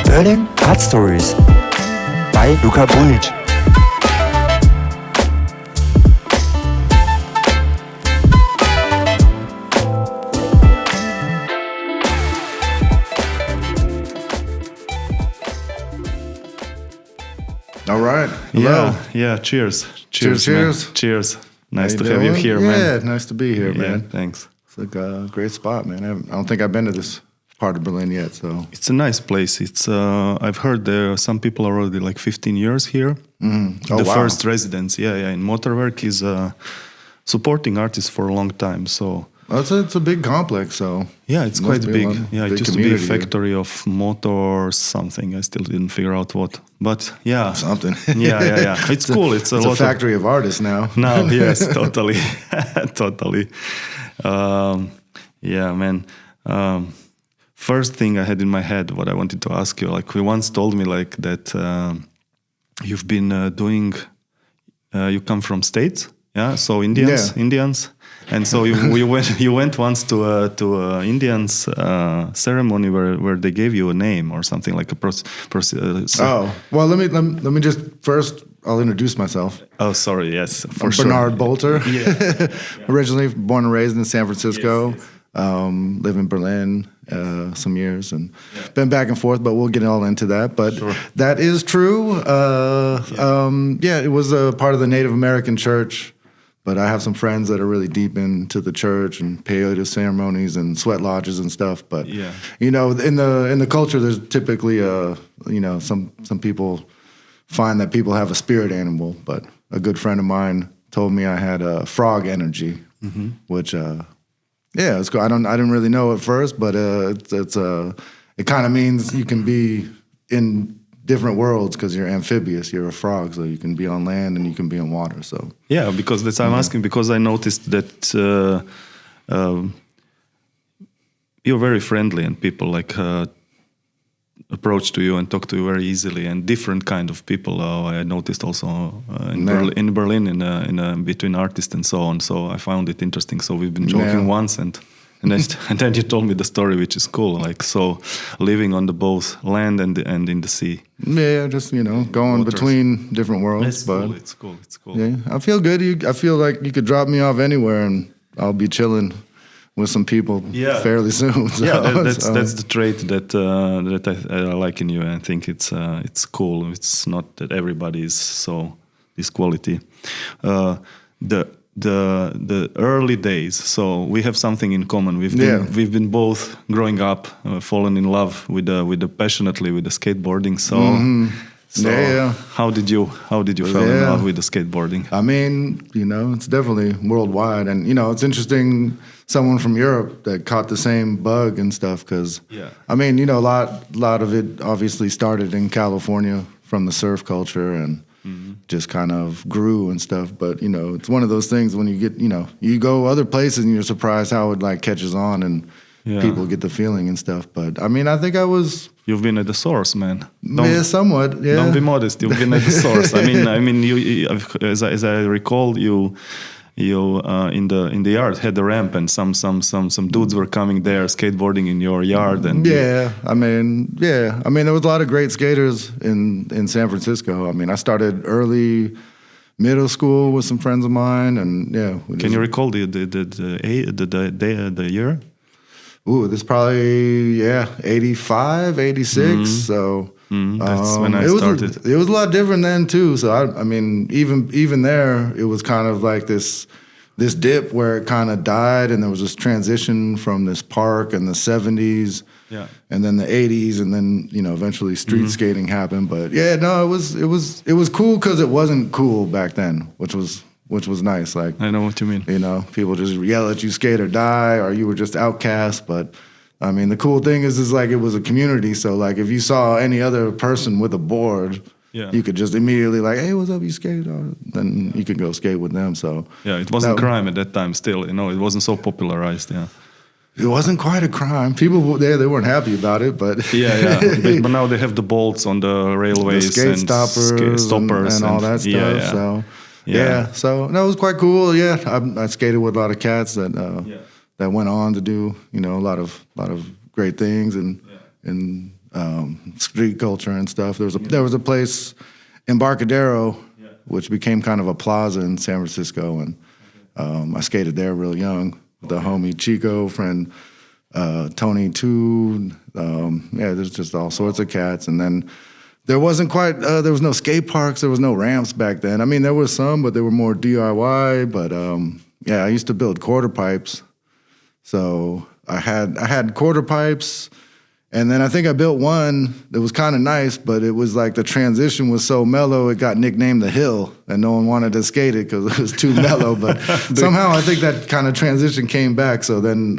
Berlin Art Stories by Luka Bunic. All right. Hello. Yeah. Cheers. Cheers. Man. Cheers. Nice to have you here, man. man. Yeah, nice to be here, man. Yeah, thanks. It's like a great spot, man. I don't think I've been to this part of Berlin yet, so. It's a nice place. It's I've heard there are some people are already like 15 years here. Oh, The wow. first residents, in Motorwerk is supporting artists for a long time. So Well, it's a big complex, so. yeah, it's Must quite be big. one Yeah, it big used to be a community here. factory of motors, something. I still didn't figure out what. But yeah, Something. yeah. It's cool. It's a It's a lot factory of artists now. No, yes, totally, totally. Yeah, man. First thing I had in my head, what I wanted to ask you, like you once told me, like that you've been doing. You come from States, yeah. So Indians, and so you went once to Indians ceremony where they gave you a name or something like a Oh, well, let me just first. I'll introduce myself. Oh, sorry. Yes, for I'm sure. Bernard Bolter. Yeah. Originally born and raised in San Francisco. Yes. Live in Berlin some years and been back and forth, but we'll get all into that. But Sure. that is true. It was a part of the Native American church, but I have some friends that are really deep into the church and peyote ceremonies and sweat lodges and stuff. But you know, in the culture, there's typically some people find that people have a spirit animal, but a good friend of mine told me I had a frog energy, which it's cool. I didn't really know at first, but it kind of means you can be in different worlds because you're amphibious. You're a frog, so you can be on land and you can be in water. So yeah, because that's I'm asking because I noticed that you're very friendly and people like approach to you and talk to you very easily and different kind of people. I noticed also in Berlin in between artists and so on. So I found it interesting. So we've been joking once and then you told me the story, which is cool. Like so, living on the both land and in the sea. Yeah, just going Waters. between different worlds. It's but cool. It's cool. It's cool. Yeah, I feel good. I feel like you could drop me off anywhere and I'll be chilling with some people fairly soon. So, that's the trait that I like in you. I think it's cool. It's not that everybody is so this quality. The early days. So we have something in common. We've been both growing up, fallen in love passionately with the skateboarding. So. So how did you fall in love with the skateboarding? I mean, it's definitely worldwide, and it's interesting. Someone from Europe that caught the same bug and stuff, because I mean, a lot of it obviously started in California from the surf culture and just kind of grew and stuff. But it's one of those things when you get you go other places and you're surprised how it like catches on and people get the feeling and stuff. But I mean, I think You've been at the source, man. Somewhat. Yeah. Don't be modest. You've been at the source. I mean, you as I recall, you in the yard had the ramp, and some dudes were coming there skateboarding in your yard, and I mean, there was a lot of great skaters in San Francisco. I mean, I started early middle school with some friends of mine, and Can you recall the year? Ooh, this probably 85, 86. So that's when I started. It was a lot different then too. So I mean, even there, it was kind of like this dip where it kind of died, and there was this transition from this park in the 70s, and then the 80s, and then eventually street skating happened. But it was cool because it wasn't cool back then, which was nice. Like I know what you mean. People just yell at you, skate or die, or you were just outcast. But I mean, the cool thing is like it was a community. So like if you saw any other person with a board, you could just immediately like, hey, what's up, you skate? Or then you could go skate with them. So it wasn't crime at that time. Still, it wasn't so popularized. Yeah. It wasn't quite a crime. People there, they weren't happy about it, but but now they have the bolts on the railways, the skate and stoppers and all that stuff. So Yeah. So that was quite cool. Yeah, I skated with a lot of cats that went on to do a lot of great things and street culture and stuff. There was a place, Embarcadero, which became kind of a plaza in San Francisco, and I skated there real young with the homie Chico, friend Tony too. There's just all sorts of cats, and then there wasn't quite. There was no skate parks. There was no ramps back then. I mean, there was some, but they were more DIY. But I used to build quarter pipes, so I had quarter pipes. And then I think I built one that was kind of nice, but it was like the transition was so mellow, it got nicknamed the Hill, and no one wanted to skate it because it was too mellow. But somehow I think that kind of transition came back. So then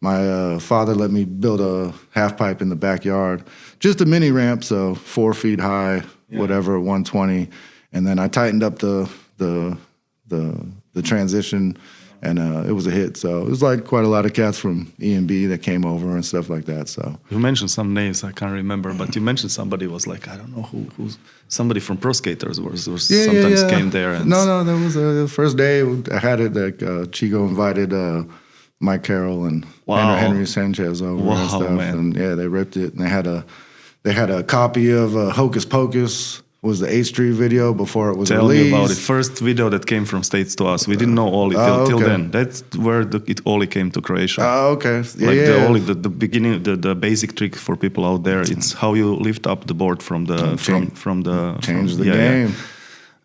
my father let me build a half pipe in the backyard, just a mini ramp, so 4 feet high, whatever, 120, and then I tightened up the transition. And it was a hit. So it was like quite a lot of cats from E&B that came over and stuff like that. So you mentioned some names I can't remember, but you mentioned somebody was like, I don't know who's somebody from Pro Skaters was sometimes came there. And no, that was the first day I had it. Like Chico invited Mike Carroll and Henry Sanchez over and stuff. Man. And they ripped it. And they had a copy of Hocus Pocus. Was the 8th Street video before it was released. Tell me about it. First video that came from States to us. We didn't know Oli till then. That's where it Oli came to Croatia. Oh, okay. The beginning, the basic trick for people out there. It's how you lift up the board from the change the game.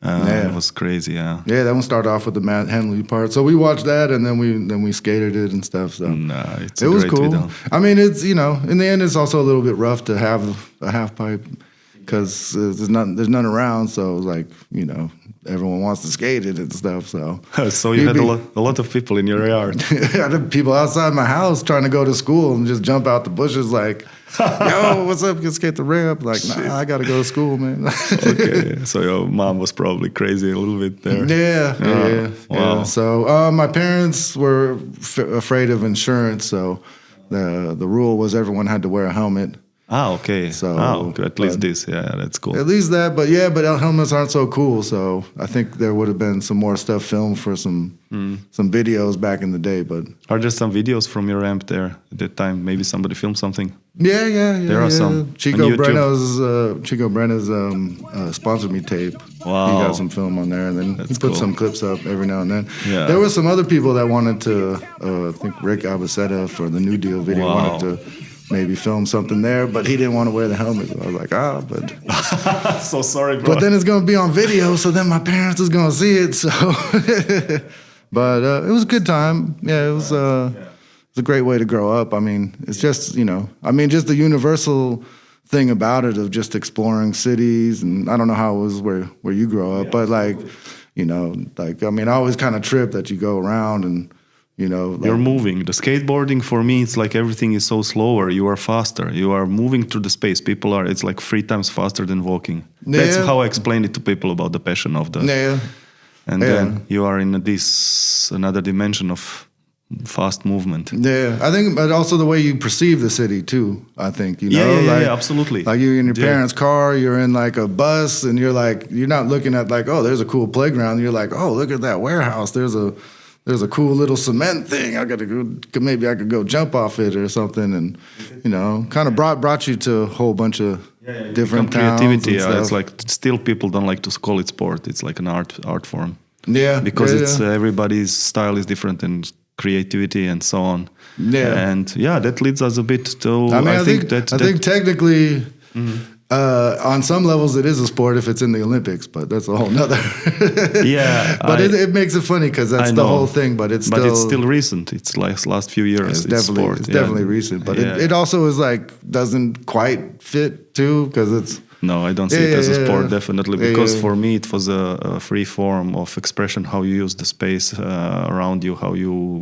It was crazy. Yeah, that one started off with the Matt Henley part. So we watched that, and then we skated it and stuff. So it was cool. Video. I mean, it's in the end, it's also a little bit rough to have a half pipe. Because there's none around, so like everyone wants to skate it and stuff. So you had a lot of people in your yard. I had people outside my house trying to go to school and just jump out the bushes like, "Yo, what's up? Let's skate the ramp." Like, nah, I gotta go to school, man. Okay, so your mom was probably crazy a little bit there. Yeah. Wow. So my parents were afraid of insurance, so the rule was everyone had to wear a helmet. Okay. So at least this, that's cool. At least that, but helmets aren't so cool. So I think there would have been some more stuff filmed for some videos back in the day. But are there some videos from your ramp there at that time? Maybe somebody filmed something. Yeah. There are some. Chico Brenna's sponsored me tape. Wow. He got some film on there, and then he put some clips up every now and then. Yeah. There were some other people that wanted to. I think Rick Albaceta for the New Deal video wanted to maybe film something there, but he didn't want to wear the helmet. I was like, but so sorry, bro. But then it's gonna be on video, so then my parents is gonna see it. So, but it was a good time. Yeah, it was a great way to grow up. I mean, it's just just the universal thing about it of just exploring cities, and I don't know how it was where you grow up, but I always kind of trip that you go around and. You're moving. The skateboarding for me, it's like everything is so slower. You are faster. You are moving through the space. It's like 3 times faster than walking. That's how I explain it to people about the passion of the. Then you are in another dimension of fast movement. Yeah, I think, but also the way you perceive the city too. I think absolutely. Like you're in your parents' car, you're in like a bus, and you're not looking at like, oh, there's a cool playground. You're like, oh, look at that warehouse. There's a cool little cement thing. Maybe I could go jump off it or something, and kind of brought you to a whole bunch of different creativity. Towns and It's like still people don't like to call it sport. It's like an art form. Yeah, because it's everybody's style is different and creativity and so on. Yeah, and that leads us a bit to. I think technically. Mm-hmm. On some levels, it is a sport if it's in the Olympics, but that's a whole nother. But it makes it funny because that's the whole thing. But it's still recent. It's like last few years. It's definitely recent. But it also is like doesn't quite fit too because it's. No, I don't see it as a sport, definitely, because for me it was a free form of expression, how you use the space around you,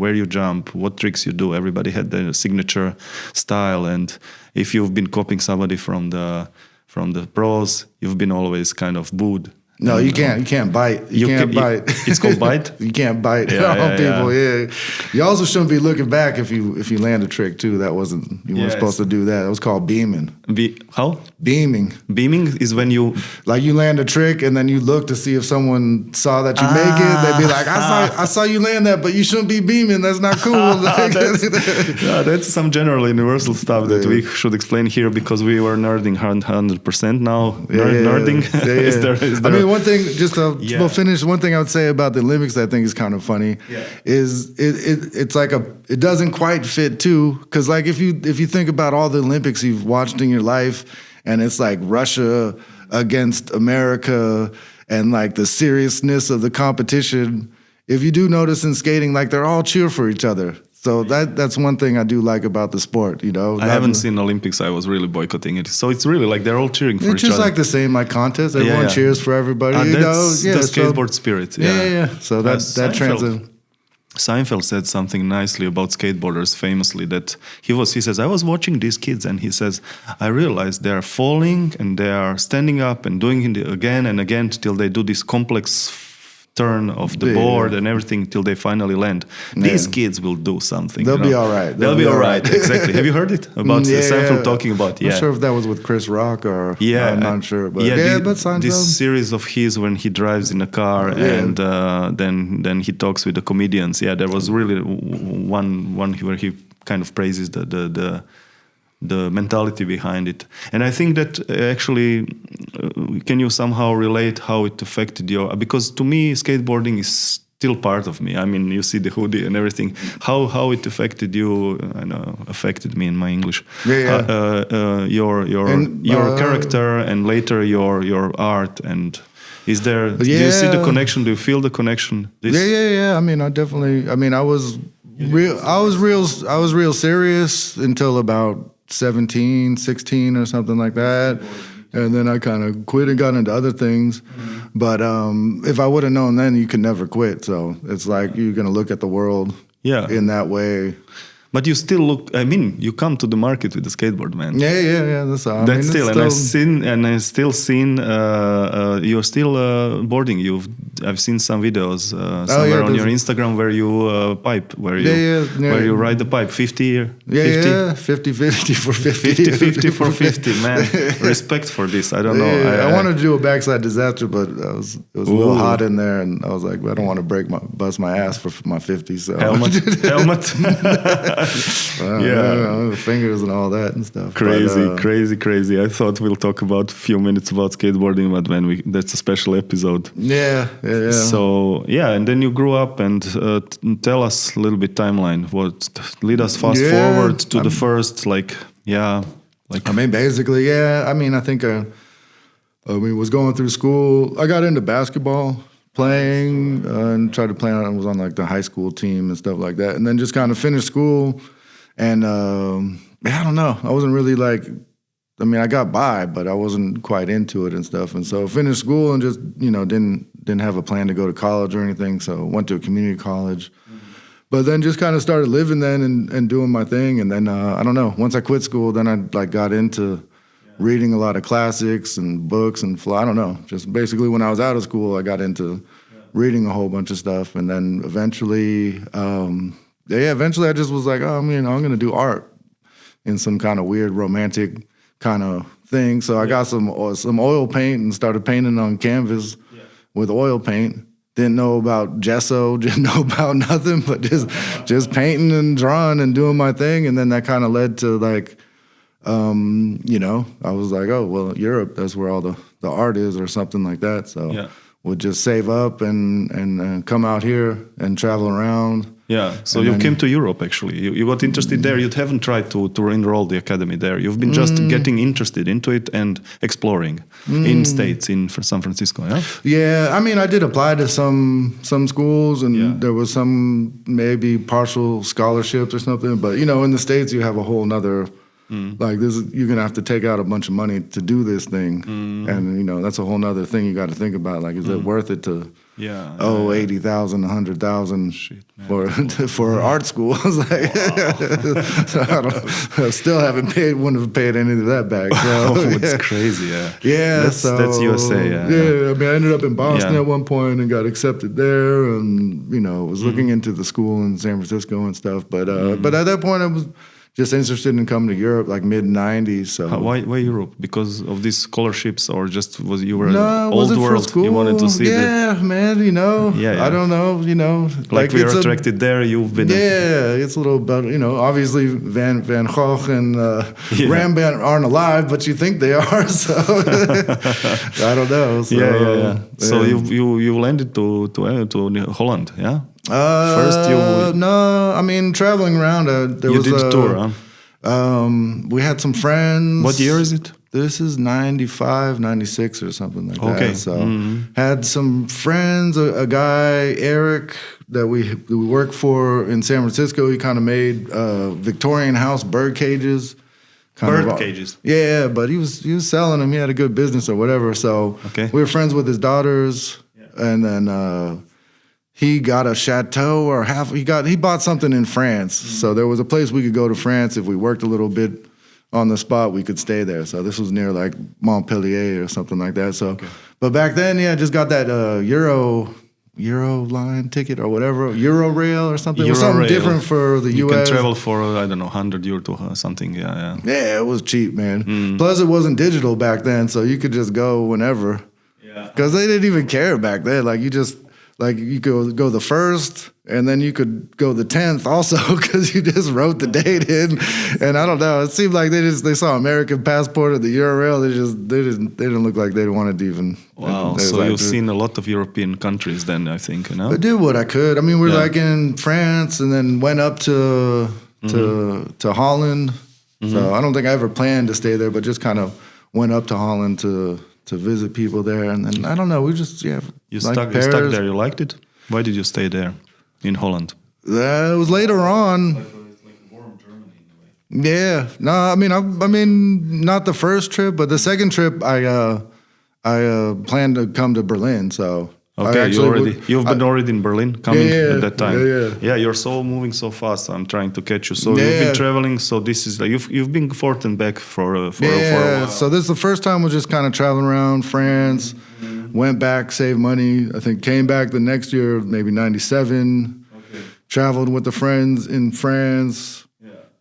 where you jump, what tricks you do. Everybody had their signature style, and if you've been copying somebody from the pros, you've been always kind of booed. No, you can't bite. You can't bite. It's called bite? You can't bite on people. Yeah. You also shouldn't be looking back if you land a trick too. You weren't supposed to do that. It was called beaming. How? Beaming. Beaming is when you... Like you land a trick and then you look to see if someone saw that you make it. They'd be like, I saw you land that, but you shouldn't be beaming. That's not cool. That's some general universal stuff that we should explain here because we were nerding 100% now. Nerding. Is there, I mean, one thing, just to we'll finish, one thing I would say about the Olympics that I think is kind of funny is it's like it doesn't quite fit too. Because like if you think about all the Olympics you've watched in your life, and it's like Russia against America and like the seriousness of the competition. If you do notice in skating, like they're all cheer for each other. So that's one thing I do like about the sport, you know. I haven't seen Olympics. I was really boycotting it. So it's really like they're all cheering for each other. It's just like the same like contest. Everyone cheers for everybody. That's the skateboard spirit. Yeah. So that translates. Seinfeld said something nicely about skateboarders famously that he says, I was watching these kids and he says, I realized they are falling and they are standing up and doing it again and again till they do this complex turn of the board and everything till they finally land. These kids will do something. They'll be all right. They'll be all right. Exactly. Have you heard it about Seinfeld talking about? I'm not sure if that was with Chris Rock or I'm not sure. But but Seinfeld. This series of his when he drives in a car and then he talks with the comedians. Yeah, there was really one where he kind of praises the mentality behind it. And I think that actually, can you somehow relate how it affected your... Because to me, skateboarding is still part of me. I mean, you see the hoodie and everything. How it affected you, I know, affected me in my English. Your character and later your art and... Is there... Do you see the connection? Do you feel the connection? Yeah. I mean, I was real serious until about 17, 16 or something like that. And then I kind of quit and got into other things. But if I would have known then, you could never quit. So it's like you're going to look at the world in that way. But you still look, I mean, you come to the market with the skateboard, man. Yeah. I've still seen, you're still boarding. I've seen some videos somewhere on your Instagram where you pipe, where you ride the pipe, 50 for 50. 50 for 50, man. Respect for this. I don't know. I wanted to do a backside disaster, but it was a little hot in there, and I was like, I don't want to bust my ass for my 50. So helmet. Fingers and all that and stuff. Crazy. I thought we'll talk about a few minutes about skateboarding, but man, that's a special episode. Yeah. So and then you grew up and tell us a little bit timeline. What lead us fast forward to the first I mean, basically, I mean, I think I was going through school. I got into basketball. Playing and tried to play I was on like the high school team and stuff like that, and then just kind of finished school and I don't know, I wasn't really like, I mean, I got by, but I wasn't quite into it and stuff, and so finished school and just didn't have a plan to go to college or anything, so went to a community college. But then just kind of started living then and doing my thing, and then I don't know, once I quit school, then I got into reading a lot of classics and books and I don't know. Just basically when I was out of school, I got into reading a whole bunch of stuff. And then eventually, I just was like, I'm going to do art in some kind of weird romantic kind of thing. So I got some oil paint and started painting on canvas with oil paint. Didn't know about gesso, didn't know about nothing, but just painting and drawing and doing my thing. And then that kind of led to like, I was like, oh, well, Europe, that's where all the art is or something like that. So would just save up and come out here and travel around. Yeah, so you came to Europe, actually. You got interested there. You haven't tried to enroll the academy there. You've been just getting interested into it and exploring in States, in San Francisco, yeah? Yeah, I mean, I did apply to some schools, and there was some maybe partial scholarships or something. But, in the States, you have a whole nother... Like this, you're gonna have to take out a bunch of money to do this thing, and that's a whole nother thing you got to think about. Like, is it worth it to $80,000, $100,000 for art school? I was like, so I still wouldn't have paid any of that back. So, it's crazy, that's USA. I mean, I ended up in Boston at one point and got accepted there, and was looking into the school in San Francisco and stuff. But at that point, I was just interested in coming to Europe, like mid '90s. So Why Europe? Because of these scholarships, or just was you were no, it old wasn't world? for school. You wanted to see yeah, man. You know, Yeah. I don't know. You know, like we are it's attracted there. You've been it's a little bit. You know, obviously Van Gogh and Rembrandt aren't alive, but you think they are. So I don't know. So, So you landed to Holland, yeah? First, no. I mean, traveling around. There You was did a a tour, huh? We had some friends. What year is it? This is 95, 96 or something like Okay. that. So had some friends, a guy, Eric, that we worked for in San Francisco. He kind of made Victorian house bird cages. Bird cages? Yeah, but he was selling them. He had a good business or whatever. So we were friends with his daughters. And then he got a chateau or he bought something in France. So there was a place we could go to France if we worked a little bit on the spot, we could stay there. So this was near like Montpellier or something like that. So, but back then, I just got that Euro line ticket or whatever, Euro Rail or something. It was something different for the you U.S. You can travel for, I don't know, 100 euro to something, yeah. Yeah, it was cheap, man. Plus, it wasn't digital back then, so you could just go whenever. Yeah. Because they didn't even care back then. Like, you could go the 1st, and then you could go the 10th also, because you just wrote the date in. And I don't know, it seemed like they saw American passport or the Euro. They didn't look like they wanted to even. Wow, so you've seen a lot of European countries then, I think, you know? I did what I could. I mean, we were like in France, and then went up to Holland. So I don't think I ever planned to stay there, but just kind of went up to Holland to visit people there, and then I don't know. We just You stuck there. You liked it. Why did you stay there in Holland? It was later on. It's like a warm Germany in a way. Yeah. No, I mean, not the first trip, but the second trip, I planned to come to Berlin. So okay, you've been already in Berlin coming at that time. Yeah. You're moving so fast. So I'm trying to catch you. So you've been traveling. So this is like you've been forth and back for a while. So this is the first time was just kind of traveling around France. Went back, saved money. I think came back the next year, maybe '97. Okay. Traveled with the friends in France.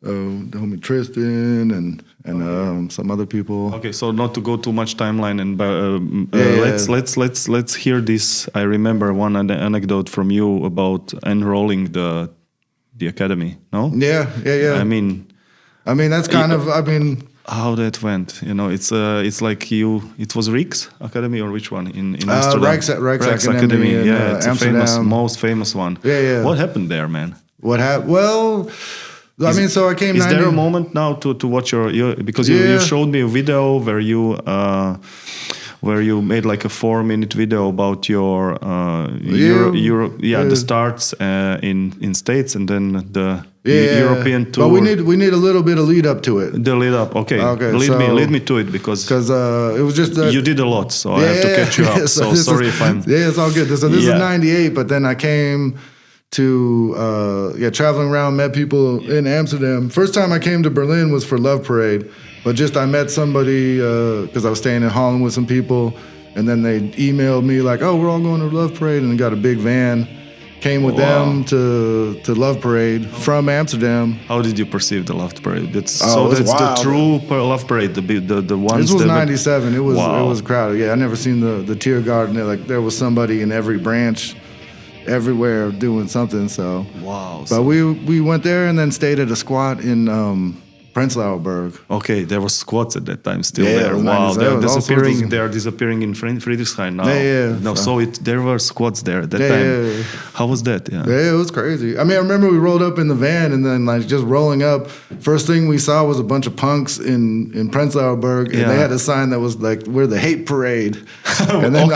The homie Tristan and some other people. Okay, so not to go too much timeline, and let's hear this. I remember one anecdote from you about enrolling the academy. No? Yeah. I mean that's kind of. How that went, you know, it's like it was Rijks Academy, or which one in Amsterdam? Rijks Academy, it's Amsterdam. a most famous one. Yeah. What happened there, man? What happened? Well, so I came. Is there a moment now to watch your because you showed me a video where you made like a 4-minute video about your the starts in States, and then the European tour. But we need a little bit of lead up to it. The lead up, okay. Lead me to it, because it was just you did a lot, so I have to catch you up. So sorry if I'm. Yeah, it's all good. So this is '98, but then I came to traveling around, met people in Amsterdam. First time I came to Berlin was for Love Parade, but just I met somebody because I was staying in Holland with some people, and then they emailed me like, "Oh, we're all going to Love Parade," and got a big van. Came with them to Love Parade from Amsterdam. How did you perceive the Love Parade? That's wild. The true Love Parade, the ones. This was '97. It was crowded. Yeah, I never seen the tear garden. Like there was somebody in every branch, everywhere doing something. So wow. But we went there and then stayed at a squat in Prenzlauer Berg. Okay, there were squats at that time still there. Wow, they're disappearing. They are disappearing in Friedrichshain now. No, so there were squats there at that time. Yeah. How was that? Yeah, it was crazy. I mean, I remember we rolled up in the van, and then like just rolling up. First thing we saw was a bunch of punks in Prenzlauer Berg, and they had a sign that was like, "We're the hate parade." And then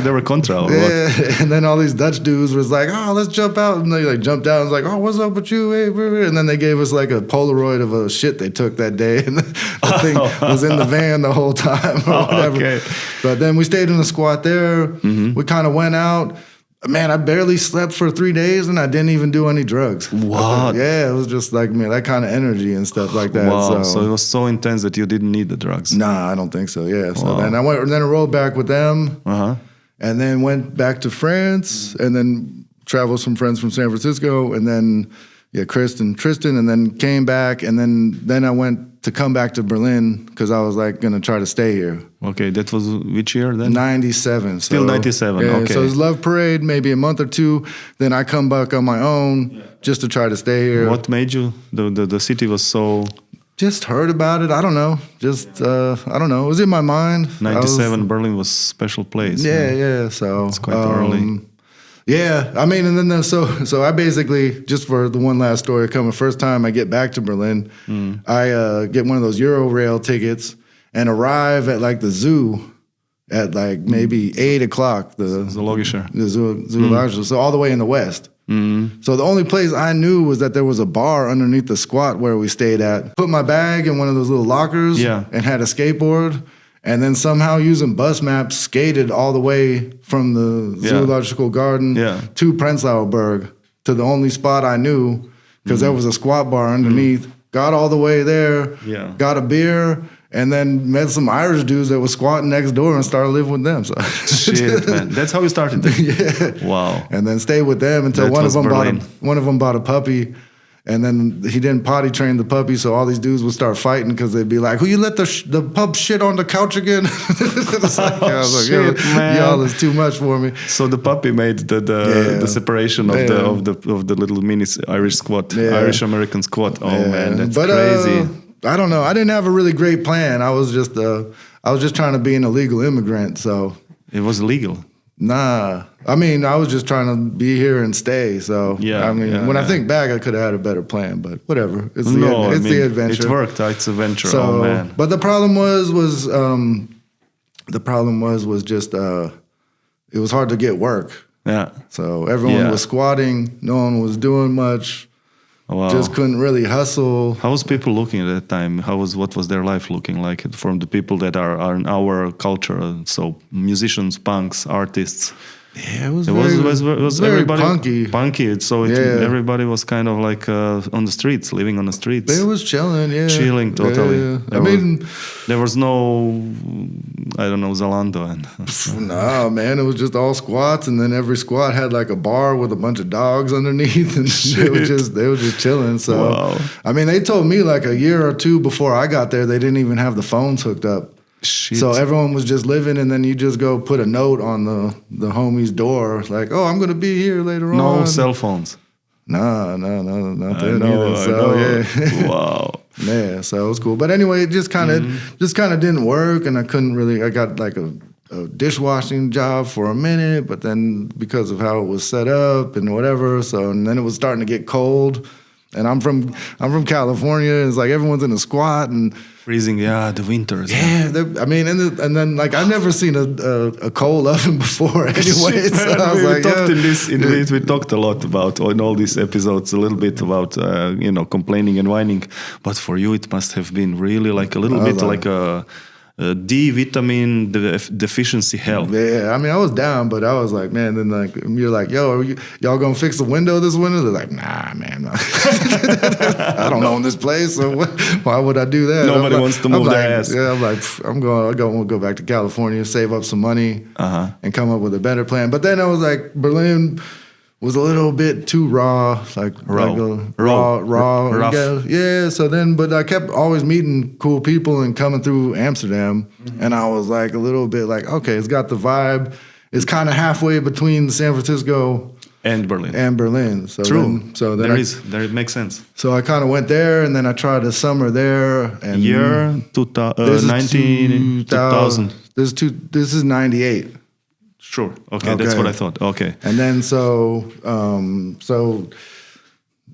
they were contra. Or what? And then all these Dutch dudes was like, "Oh, let's jump out," and they like jumped out and was like, "Oh, what's up with you?" And then they gave us like a Polaroid of a shit they took that day, and the thing was in the van the whole time or whatever. Okay. But then we stayed in the squat there. We kind of went out. Man, I barely slept for 3 days, and I didn't even do any drugs. What? Yeah, it was just like, man, that kind of energy and stuff like that. Wow, so it was so intense that you didn't need the drugs. Nah, I don't think so. Yeah. So then I rolled back with them, and then went back to France, and then traveled some friends from San Francisco, and then Tristan, and then came back, and then I went to come back to Berlin because I was like gonna try to stay here. Okay, that was which year then? 97. Still 97, yeah, okay. So it was Love Parade, maybe a month or two. Then I come back on my own just to try to stay here. What made you? The city was so... Just heard about it. I don't know. I don't know. It was in my mind. 97, Berlin was a special place. Yeah. So it's quite early. Yeah, I mean, and then so I basically, just for the one last story coming, first time I get back to Berlin, I get one of those Euro-Rail tickets and arrive at like the zoo at like maybe 8 o'clock. The zoological, so all the way in the west. So the only place I knew was that there was a bar underneath the squat where we stayed at. Put my bag in one of those little lockers and had a skateboard. And then somehow using bus maps, skated all the way from the zoological garden to Prenzlauer Berg, to the only spot I knew, because there was a squat bar underneath. Got all the way there, got a beer, and then met some Irish dudes that was squatting next door and started living with them. So shit, man, that's how you started. Wow. And then stayed with them until one of them bought a puppy. And then he didn't potty train the puppy, so all these dudes would start fighting because they'd be like, "Who you let the pup shit on the couch again?" I was like, shit, man. Y'all is too much for me. So the puppy made the separation of the little mini Irish squat, Irish American squat. Oh man, that's crazy. I don't know. I didn't have a really great plan. I was just trying to be an illegal immigrant. So it was illegal. Nah, I mean, I was just trying to be here and stay. So I mean, when I think back, I could have had a better plan, but whatever. It's the adventure. It worked. It's adventure. So, oh man! But the problem was just it was hard to get work. Yeah. So everyone was squatting. No one was doing much. Wow. Just couldn't really hustle. How was people looking at that time? What was their life looking like from the people that are in our culture? So musicians, punks, artists. Yeah, it was very everybody punky. Punky. So everybody was kind of like on the streets, living on the streets. It was chilling, chilling totally. Yeah. There was no, I don't know, Zalando and. No, man, it was just all squats, and then every squat had like a bar with a bunch of dogs underneath, and they were just chilling. So, I mean, they told me like a year or two before I got there, they didn't even have the phones hooked up. Shit. So everyone was just living, and then you just go put a note on the homie's door, like, "Oh, I'm gonna be here later on." No cell phones. No, nothing either. So yeah, wow. Yeah, so it was cool. But anyway, it just kind of didn't work, and I couldn't really. I got like a dishwashing job for a minute, but then because of how it was set up and whatever, and then it was starting to get cold, and I'm from California. It's like everyone's in a squat and. Freezing, the winters. Yeah, I mean, and then like I've never seen a coal oven before. Anyway, so I was we talked a lot about in all these episodes a little bit about complaining and whining, but for you it must have been really like a little bit like a D vitamin deficiency hell. Yeah, I mean, I was down, but I was like, man, then like, you're like, yo, y'all gonna fix the window this winter? They're like, nah, man. I don't own this place, so why would I do that? Nobody wants to move their ass. Yeah, I'm like, I'm going to go back to California, save up some money, and come up with a better plan. But then I was like, Berlin was a little bit too raw, raw. Yeah, so then, but I kept always meeting cool people and coming through Amsterdam, and I was like a little bit like, okay, it's got the vibe. It's kind of halfway between San Francisco and Berlin. So true. Then it makes sense. So I kind of went there, and then I tried a summer there. And year 2000. This is 98. Sure. Okay, that's what I thought. Okay. And then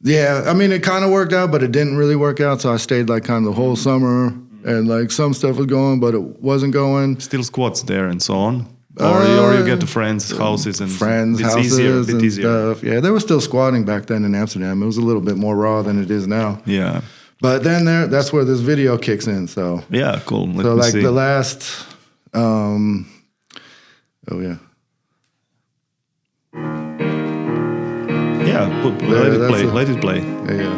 yeah, I mean, it kind of worked out, but it didn't really work out. So I stayed like kind of the whole summer, and like some stuff was going, but it wasn't going. Still squats there and so on. Or you get the friends' houses and houses a bit easier. Stuff. Yeah, they were still squatting back then in Amsterdam. It was a little bit more raw than it is now. Yeah. But then that's where this video kicks in. So yeah, cool. Let me see. The last. Yeah, let it play. Yeah.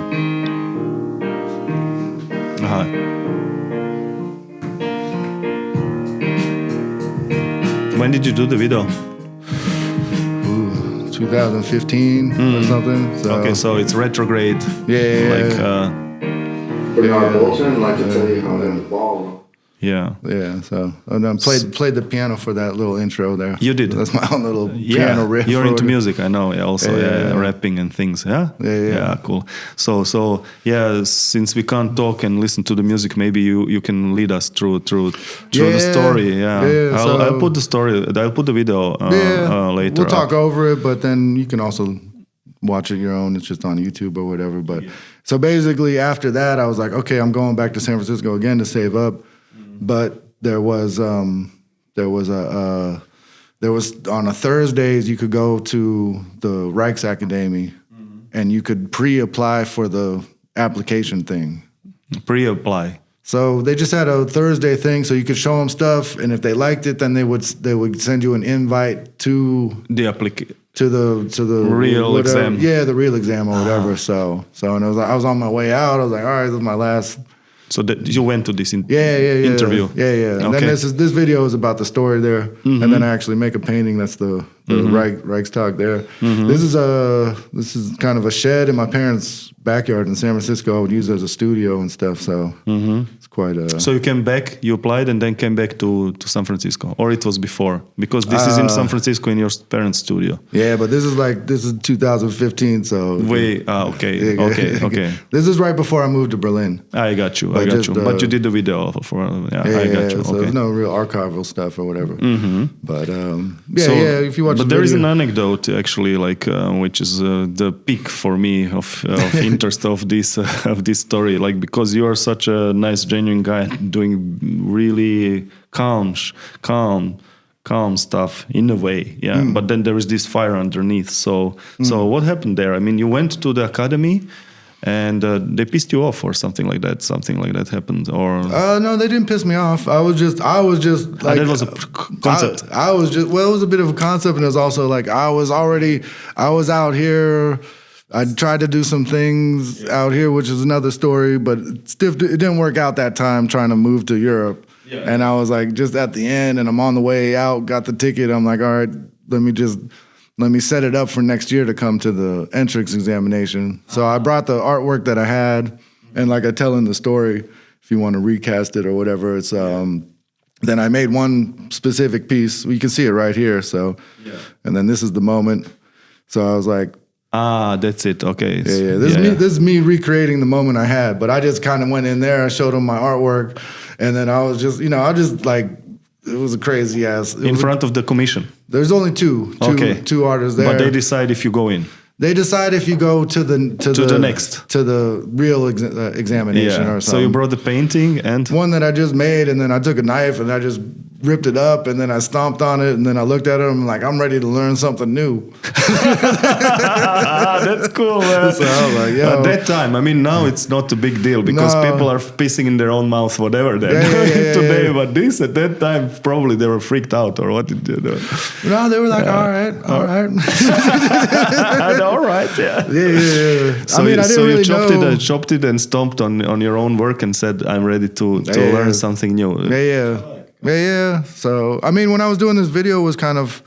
When did you do the video? 2015 or something. So. Okay, so it's retrograde. Yeah. Like, Bernard Bolton like to tell you how to ball. yeah. Yeah, so and then played the piano for that little intro there. You did. That's my own little Yeah, piano riff. you're or into whatever. music, I know. Also, rapping and things. Yeah, Yeah. Cool. So yeah. Since we can't talk and listen to the music, maybe you can lead us through the story. Yeah. I'll put the story. I'll put the video later. We'll talk over it, but then you can also watch it your own. It's just on YouTube or whatever. But so basically, after that, I was like, okay, I'm going back to San Francisco again to save up. But there was on a Thursdays you could go to the Rijksakademie and you could pre-apply for the application thing. Pre-apply. So they just had a Thursday thing, so you could show them stuff, and if they liked it, then they would send you an invite to The application. to the Real exam. Yeah, the real exam or whatever. So and I was on my way out. I was like, all right, this is my last. So that you went to this interview. Yeah. And then this video is about the story there, and then I actually make a painting that's the Reichstag there. This is kind of a shed in my parents' backyard in San Francisco. I would use it as a studio and stuff. So it's quite a. So you came back, you applied, and then came back to San Francisco, or it was before? Because this is in San Francisco in your parents' studio. Yeah, but this is 2015. So okay. This is right before I moved to Berlin. I got you. But you did the video for I got you. So Okay. there's no real archival stuff or whatever. But So, if you watch. But the there is video, an anecdote actually, like which is the peak for me of interest of this story, like because you are such a nice, genuine guy doing really calm stuff in a way, But then there is this fire underneath. So what happened there? I mean, you went to the academy. And they pissed you off, or something like that. Something like that happened, or no, they didn't piss me off. I was just like that was a concept. I was just it was a bit of a concept, and it was also like I was out here. I tried to do some things out here, which is another story, but it didn't work out that time trying to move to Europe. Yeah. And I was like just at the end, and I'm on the way out, got the ticket. I'm like, all right, let me set it up for next year to come to the entrance examination. So I brought the artwork that I had, and like I tell in the story, if you want to recast it or whatever, it's then I made one specific piece. You can see it right here. So, and then this is the moment. So I was like, that's it. Okay. This is me recreating the moment I had, but I just kind of went in there. I showed them my artwork, and then I was just, it was a crazy ass. In front of the commission. There's only two artists there. But they decide if you go in. They decide if you go to the next to the real examination or something. So you brought the painting and one that I just made, and then I took a knife and I just ripped it up, and then I stomped on it, and then I looked at it, and I'm like, I'm ready to learn something new. That's cool, man. So I was like, yo. At that time, I mean, now it's not a big deal because people are pissing in their own mouth, whatever they're doing today. Yeah. But this, at that time, probably they were freaked out, or what did you do? No, they were like, all right. All right, yeah. Yeah. So, I mean, I didn't really know. Chopped it and stomped on your own work and said, I'm ready to learn something new. Yeah. So, I mean, when I was doing this video, it was kind of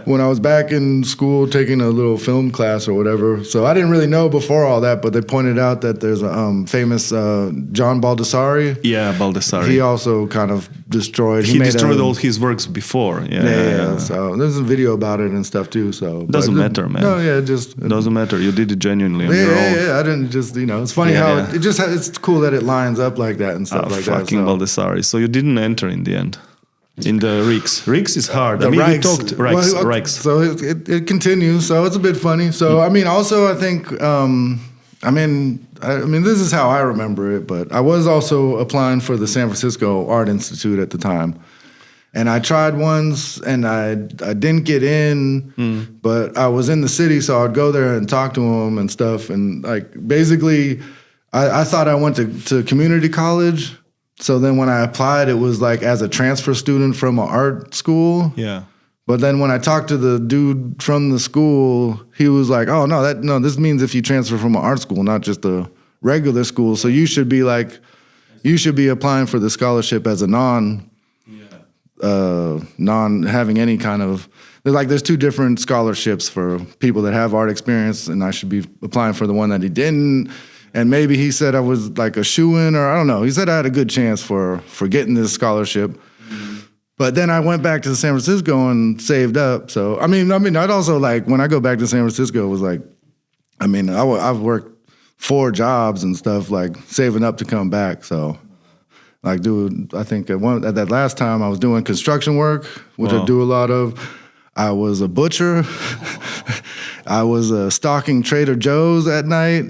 when I was back in school taking a little film class or whatever. So I didn't really know before all that, but they pointed out that there's a famous John Baldessari. Yeah, Baldessari. He also kind of destroyed. He destroyed all his works before. Yeah. So there's a video about it and stuff too. So doesn't matter, man. No, it doesn't matter. You did it genuinely on your own. Yeah. I didn't just it's funny how it's cool that it lines up like that and stuff like that. Fucking Baldessari. So you didn't enter in the end. In the Rijks. Rijks is hard. I mean, we talked Rijks. So it continues. So it's a bit funny. So I mean, also I think, I mean, this is how I remember it. But I was also applying for the San Francisco Art Institute at the time, and I tried once, and I didn't get in. But I was in the city, so I'd go there and talk to them and stuff. And like basically, I thought I went to community college. So then when I applied, it was like as a transfer student from an art school. Yeah. But then when I talked to the dude from the school, he was like, "Oh no, this means if you transfer from an art school, not just a regular school. So you should be applying for the scholarship as a non having any kind of there's two different scholarships for people that have art experience, and I should be applying for the one that he didn't. And maybe he said I was like a shoo-in, or I don't know. He said I had a good chance for getting this scholarship. But then I went back to San Francisco and saved up. So I mean, I'd also like when I go back to San Francisco, it was like, I mean, I've worked 4 jobs and stuff, like saving up to come back. So, like, dude, I think at that last time I was doing construction work, which I do a lot of. I was a butcher. I was stocking Trader Joe's at night,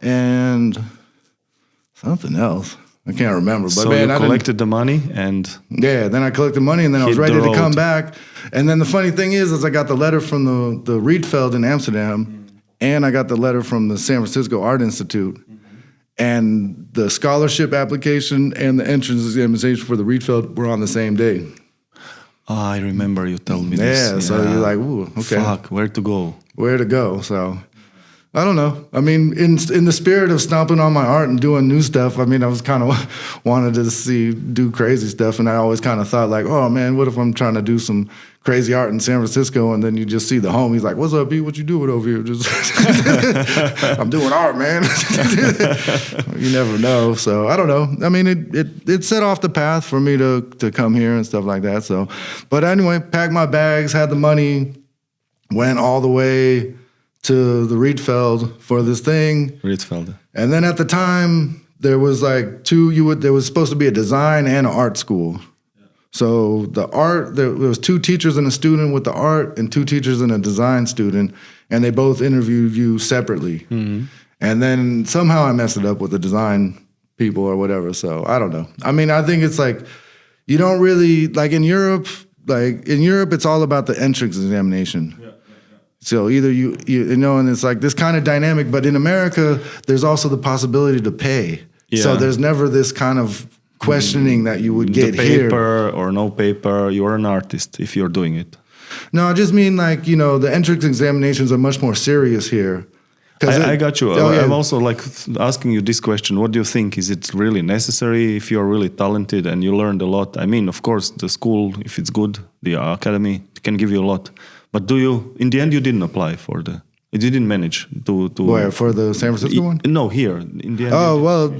and something else. I can't remember. But so man, you collected the money and then I collected money, and then I was ready to come back. And then the funny thing is I got the letter from the Rietveld in Amsterdam, and I got the letter from the San Francisco Art Institute, and the scholarship application and the entrance examination for the Rietveld were on the same day. I remember you told me this. Yeah, so you're like, ooh, okay. Fuck, where to go? Where to go? So I don't know. I mean, in the spirit of stomping on my art and doing new stuff, I mean, I was kind of wanted to do crazy stuff, and I always kind of thought like, oh man, what if I'm trying to do some crazy art in San Francisco, and then you just see the homies like, what's up, B? What you doing over here? Just I'm doing art, man. You never know. So I don't know. I mean, it set off the path for me to come here and stuff like that. So, but anyway, packed my bags, had the money, went all the way to the Rietveld for this thing. Rietveld. And then at the time, there was like there was supposed to be a design and an art school. So the art, there was 2 teachers and a student with the art, and 2 teachers and a design student, and they both interviewed you separately. Mm-hmm. And then somehow I messed it up with the design people or whatever. So I don't know. I mean, I think it's like, you don't really, like in Europe, it's all about the entrance examination. Yeah. So either you know, and it's like this kind of dynamic, but in America, there's also the possibility to pay. Yeah. So there's never this kind of questioning that you would get here. Paper or no paper, you're an artist if you're doing it. No, I just mean like, you know, the entrance examinations are much more serious here. I got you. I'm also like asking you this question. What do you think? Is it really necessary if you're really talented and you learned a lot? I mean, of course, the school, if it's good, the academy can give you a lot. But in the end, you didn't apply for you didn't manage to... Where, for the San Francisco one? No, here, in the end. Oh, well...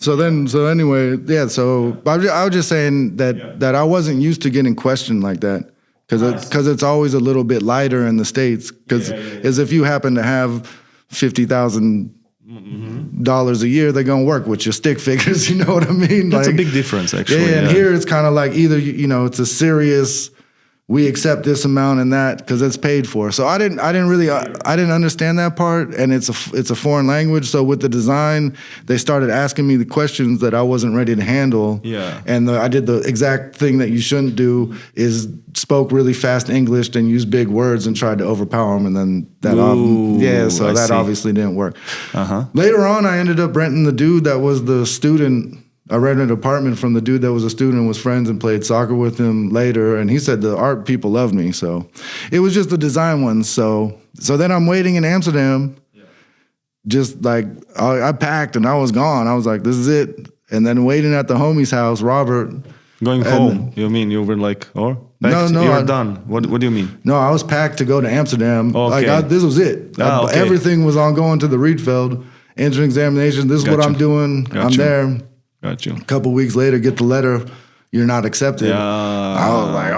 So anyway, yeah. So I was just saying that I wasn't used to getting questioned like that, because it's always a little bit lighter in the States. Because as if you happen to have $50,000 a year, they're gonna work with your stick figures. You know what I mean? That's a big difference, actually. Yeah, and here it's kind of like either it's a serious. We accept this amount and that because it's paid for. So I didn't understand that part, and it's a foreign language. So with the design, they started asking me the questions that I wasn't ready to handle. Yeah. And I did the exact thing that you shouldn't do, is spoke really fast English and used big words and tried to overpower them, and then that obviously didn't work. Uh-huh. Later on, I ended up renting the dude that was the student. I rented an apartment from the dude that was a student and was friends and played soccer with him later. And he said the art people love me. So it was just the design ones. So then I'm waiting in Amsterdam. Yeah. Just like I packed and I was gone. I was like, this is it. And then waiting at the homie's house, Robert. Going home? You mean you were like, packed? No, you were done. What do you mean? No, I was packed to go to Amsterdam. Okay. This was it. Okay. Everything was on going to the Rietveld, entrance examination. This is what I'm doing. I'm there. Got you. A couple weeks later, get the letter, you're not accepted. Yeah. I was like,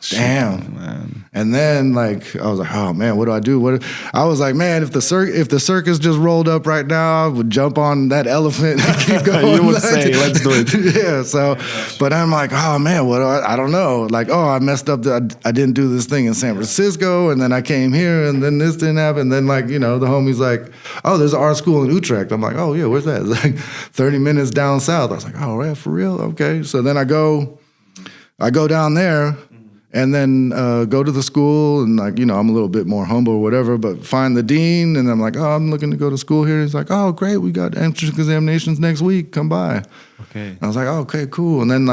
damn. Shit, man. And then I was like, oh man, what do I do? I was like, man, if the circus just rolled up right now, I would jump on that elephant and keep going. You would say, let's do it. Yeah. So, but I'm like, oh man, what do I don't know. Like, I messed up. I didn't do this thing in San Francisco, and then I came here, and then this didn't happen. And then the homie's like, oh, there's an art school in Utrecht. I'm like, oh yeah, where's that? It's like 30 minutes down south. I was like, oh, right, for real? Okay. So then I go down there. And then go to the school, and I'm a little bit more humble or whatever, but find the dean, and I'm like, oh, I'm looking to go to school here. He's like, oh, great, we got entrance examinations next week. Come by. Okay. And I was like, oh, okay, cool. And then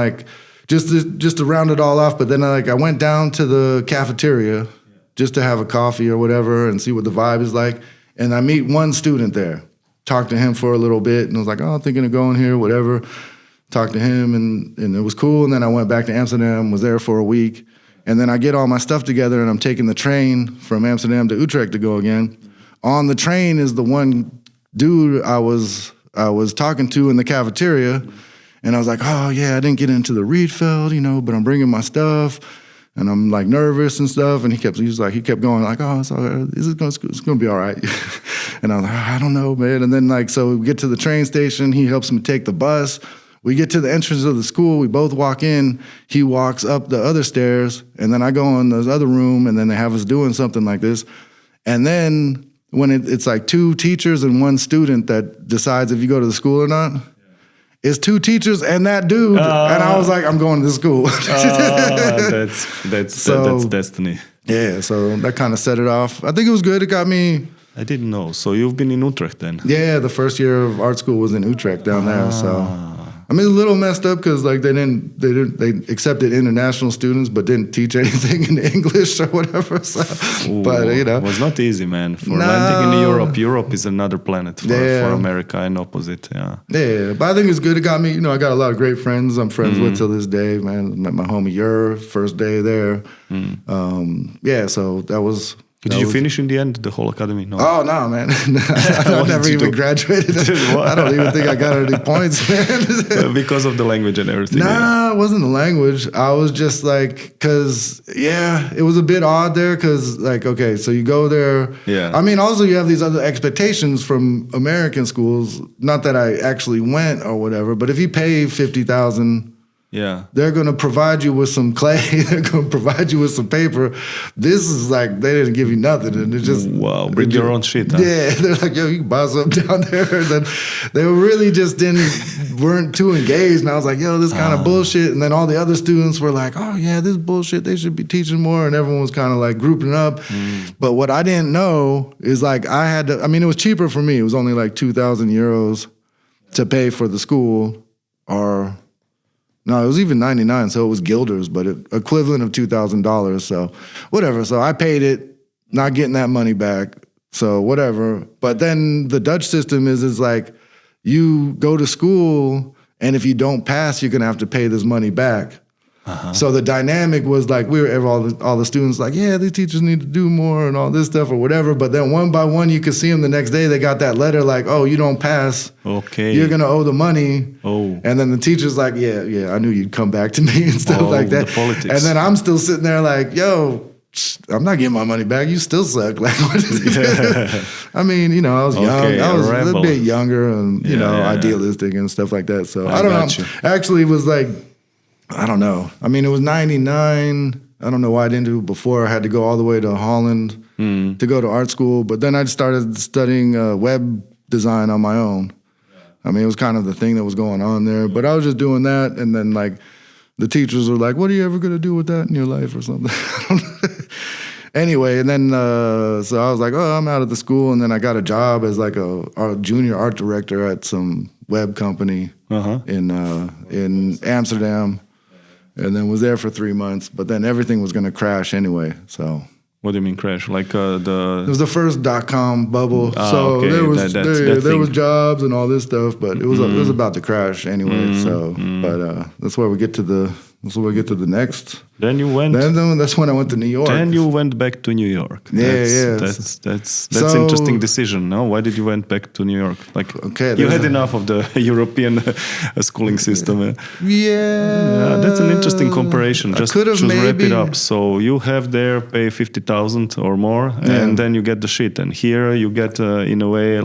just to round it all off, but then I went down to the cafeteria just to have a coffee or whatever and see what the vibe is like. And I meet one student there, talk to him for a little bit, and I was like, oh, I'm thinking of going here, whatever. talked to him, and it was cool. And then I went back to Amsterdam, was there for a week. And then I get all my stuff together, and I'm taking the train from Amsterdam to Utrecht to go again. On the train is the one dude I was talking to in the cafeteria, and I was like, oh yeah, I didn't get into the Rietveld, but I'm bringing my stuff, and I'm like nervous and stuff. And he kept going like, oh, it's gonna be all right. And I was like, I don't know, man. And then so we get to the train station, he helps me take the bus. We get to the entrance of the school, we both walk in, he walks up the other stairs, and then I go in this other room, and then they have us doing something like this. And then when it's like 2 teachers and 1 student that decides if you go to the school or not, it's 2 teachers and that dude. And I was like, I'm going to this school. That's destiny. Yeah, so that kind of set it off. I think it was good. It got me. I didn't know. So you've been in Utrecht then? Yeah, the first year of art school was in Utrecht down there. So I mean, it's a little messed up because they accepted international students but didn't teach anything in English or whatever. So, but it was not easy, man. For landing in Europe, Europe is another planet for America and opposite. Yeah, but I think it's good. It got me. I got a lot of great friends. I'm friends with till this day, man. Met my homie Ur first day there. So that was. Did you finish in the end the whole academy? No. Oh no, man! I never even graduated. I don't even think I got any points, man. Because of the language and everything. Nah, it wasn't the language. I was just because it was a bit odd there. Because okay, so you go there. Yeah. I mean, also you have these other expectations from American schools. Not that I actually went or whatever, but if you pay $50,000. Yeah, they're going to provide you with some clay. They're going to provide you with some paper. This is they didn't give you nothing, and it's just bring your own shit. Huh? Yeah, they're like, yo, you can buy something down there. And then they really just weren't too engaged, and I was like, yo, this kind of bullshit. And then all the other students were like, oh yeah, this bullshit. They should be teaching more, and everyone was kind of grouping up. But what I didn't know is I had to. I mean, it was cheaper for me. It was only 2,000 euros to pay for the school, or. No, it was even 99, so it was guilders, but equivalent of $2,000. So whatever. So I paid it, not getting that money back. So whatever. But then the Dutch system is you go to school, and if you don't pass, you're gonna have to pay this money back. So the dynamic was all the students yeah, these teachers need to do more and all this stuff or whatever. But then one by one, you could see them the next day. They got that letter oh, you don't pass. Okay, you're gonna owe the money. Oh, and then the teacher's yeah, I knew you'd come back to me and stuff like that. The politics. And then I'm still sitting there yo, I'm not getting my money back. You still suck. What is it? I mean, I was young. I was a little bit younger and idealistic and stuff like that. So I don't know. Actually, it was I don't know. I mean, it was 99. I don't know why I didn't do it before. I had to go all the way to Holland to go to art school. But then I started studying web design on my own. I mean, it was kind of the thing that was going on there. But I was just doing that. And then, the teachers were like, what are you ever going to do with that in your life or something? Anyway, and then, so I was like, oh, I'm out of the school. And then I got a job as a junior art director at some web company in Amsterdam. And then was there for 3 months, but then everything was going to crash anyway. So, what do you mean crash? It was the first .com bubble. So okay. there was jobs and all this stuff, but it was about to crash anyway. So, but that's where we get to the next. Then you went. Then that's when I went to New York. Then you went back to New York. That's interesting decision. No, why did you went back to New York? You had enough of the European schooling system. Yeah, that's an interesting comparison. Just wrap it up. So you have there pay 50,000 or more, and then you get the shit. And here you get in a way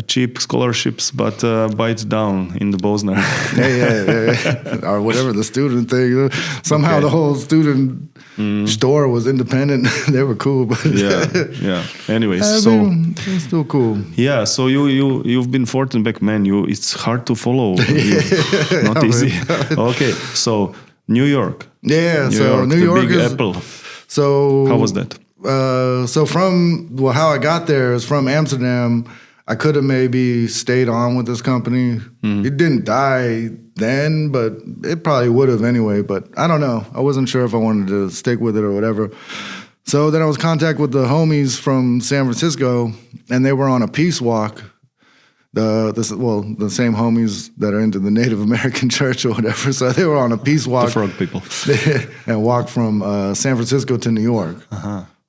cheap scholarships, but bites down in the Bosner. Yeah. Or whatever the student thing. Somehow the whole student store was independent. They were cool, but yeah. Anyways, it's still cool. Yeah. So you've been forth and back, man. It's hard to follow. Not easy. Okay. So New York. Yeah. New York, the Big Apple. So how was that? So how I got there is from Amsterdam. I could have maybe stayed on with this company. It didn't die then, but it probably would have anyway. But I don't know. I wasn't sure if I wanted to stick with it or whatever. So then I was in contact with the homies from San Francisco, and they were on a peace walk. the same homies that are into the Native American church or whatever. So they were on a peace walk. The frog people. And walked from San Francisco to New York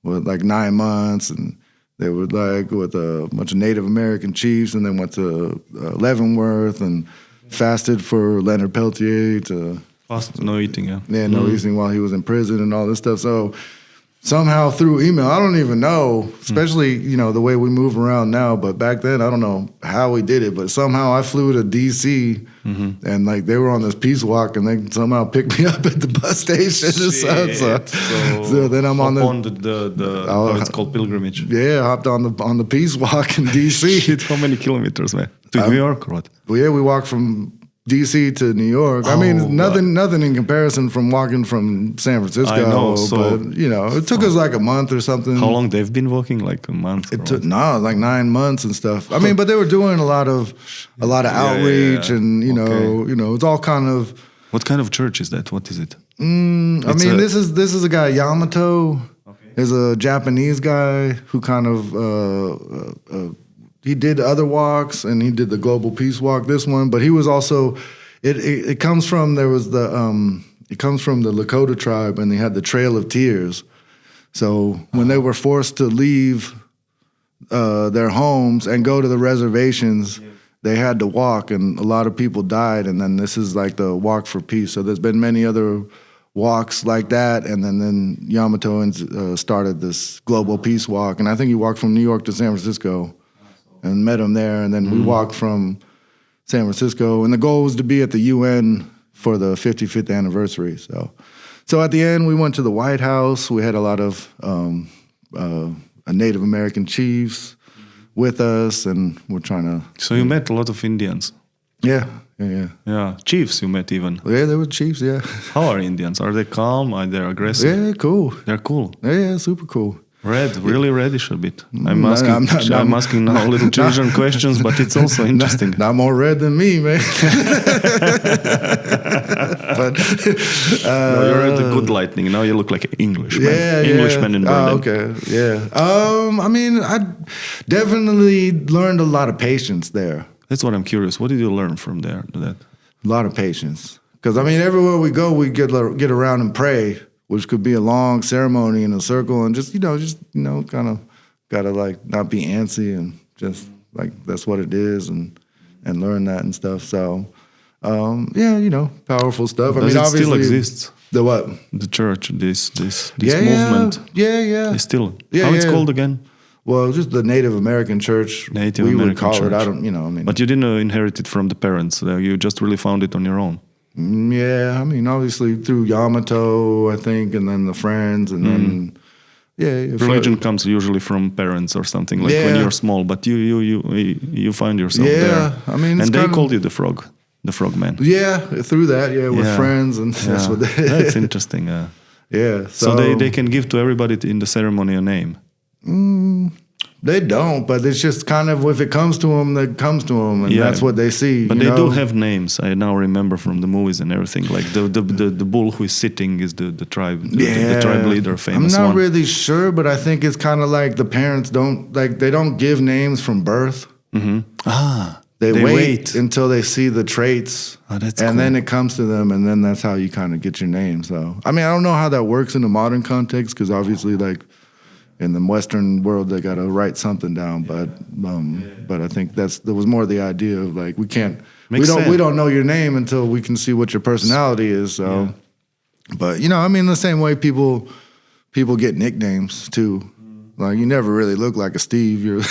with like 9 months. And they were like with a bunch of Native American chiefs, and then went to Leavenworth and fasted for Leonard Peltier to... Fast, no eating, yeah. Yeah, no eating while he was in prison and all this stuff. So somehow through email, I don't even know, especially, you know, the way we move around now, but back then, I don't know how we did it, but somehow I flew to D.C. and like they were on this peace walk and they somehow picked me up at the bus station or something. So then I'm on the how it's called, pilgrimage. Yeah, I hopped on the peace walk in D.C. How many kilometers, man? To New York or what? Well, yeah, we walked from D.C. to New York. I mean, nothing in comparison from walking from San Francisco. I know, so but you know, it took us like a month or something. How long they've been walking? Like a month? It took like 9 months and stuff. I mean, but they were doing a lot of outreach and you know, it's all kind of. What kind of church is that? What is it? I mean, this is a guy Yamato. Is a Japanese guy who kind of. He did other walks and he did the Global Peace Walk, this one, but he was also, it comes from, it comes from the Lakota tribe and they had the Trail of Tears. So when they were forced to leave their homes and go to the reservations, they had to walk and a lot of people died. And then this is like the Walk for Peace. So there's been many other walks like that. And then Yamato started this Global Peace Walk. And I think he walked from New York to San Francisco. And met him there, and then we walked from San Francisco, and the goal was to be at the UN for the 55th anniversary. So at the end, we went to the White House. We had a lot of Native American chiefs with us, and we're trying to... So you met a lot of Indians? Yeah. Chiefs you met even? Yeah, they were chiefs, yeah. How are Indians? Are they calm? Are they aggressive? Yeah, cool. They're cool? Yeah, super cool. Red, really reddish a bit. I'm asking now little children questions, but it's also interesting. Not more red than me, man. But no, you're at the good lightning. Now you look like an Englishman. Englishman in Berlin. Oh, okay, yeah. I mean, I definitely learned a lot of patience there. That's what I'm curious. What did you learn from there? A lot of patience. Because, I mean, everywhere we go, we get around and pray, which could be a long ceremony in a circle, and just kind of gotta like not be antsy and just like that's what it is, and learn that and stuff. So, powerful stuff. Does it obviously still exists? The what? The church, this movement. Yeah. It's still. How it's called again? Well, just the Native American Church. We would call it. I don't. But you didn't inherit it from the parents. You just really found it on your own. Yeah, I mean, obviously through Yamato, I think, and then the friends, and then religion comes usually from parents or something like when you're small, but you find yourself there. I mean, and they called you the frog man. Yeah, through that, with friends, and that's what they. That's interesting. So they can give to everybody in the ceremony a name. They don't, but it's just kind of if it comes to them, that comes to them, and that's what they see. But they do have names. I now remember from the movies and everything. Like the bull who is sitting is the tribe, the tribe leader, famous one. I'm not really sure, but I think it's kind of like the parents they don't give names from birth. They wait until they see the traits, and then it comes to them, and then that's how you kind of get your name. So I mean, I don't know how that works in the modern context, because obviously like. In the Western world, they got to write something down, but I think there was more the idea of like we don't know your name until we can see what your personality is. So, but I mean, the same way people get nicknames too. Like you never really look like a Steve. You're,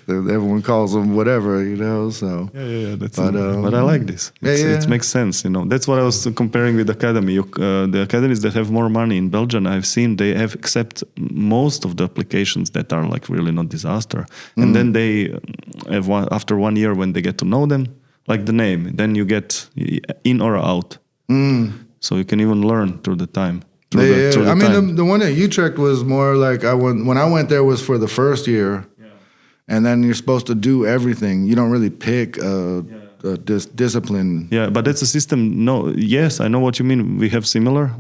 everyone calls them whatever. So that's. But I like this. It makes sense. That's what I was comparing with academy. The academies that have more money in Belgium, I've seen they have accept most of the applications that are like really not disaster, and then they have after 1 year when they get to know them, like the name, then you get in or out. So you can even learn through the time. I mean, the one at Utrecht was more like when I went there was for the first year, and then you're supposed to do everything. You don't really pick a discipline. Yeah, but that's a system. No, yes, I know what you mean. We have similar,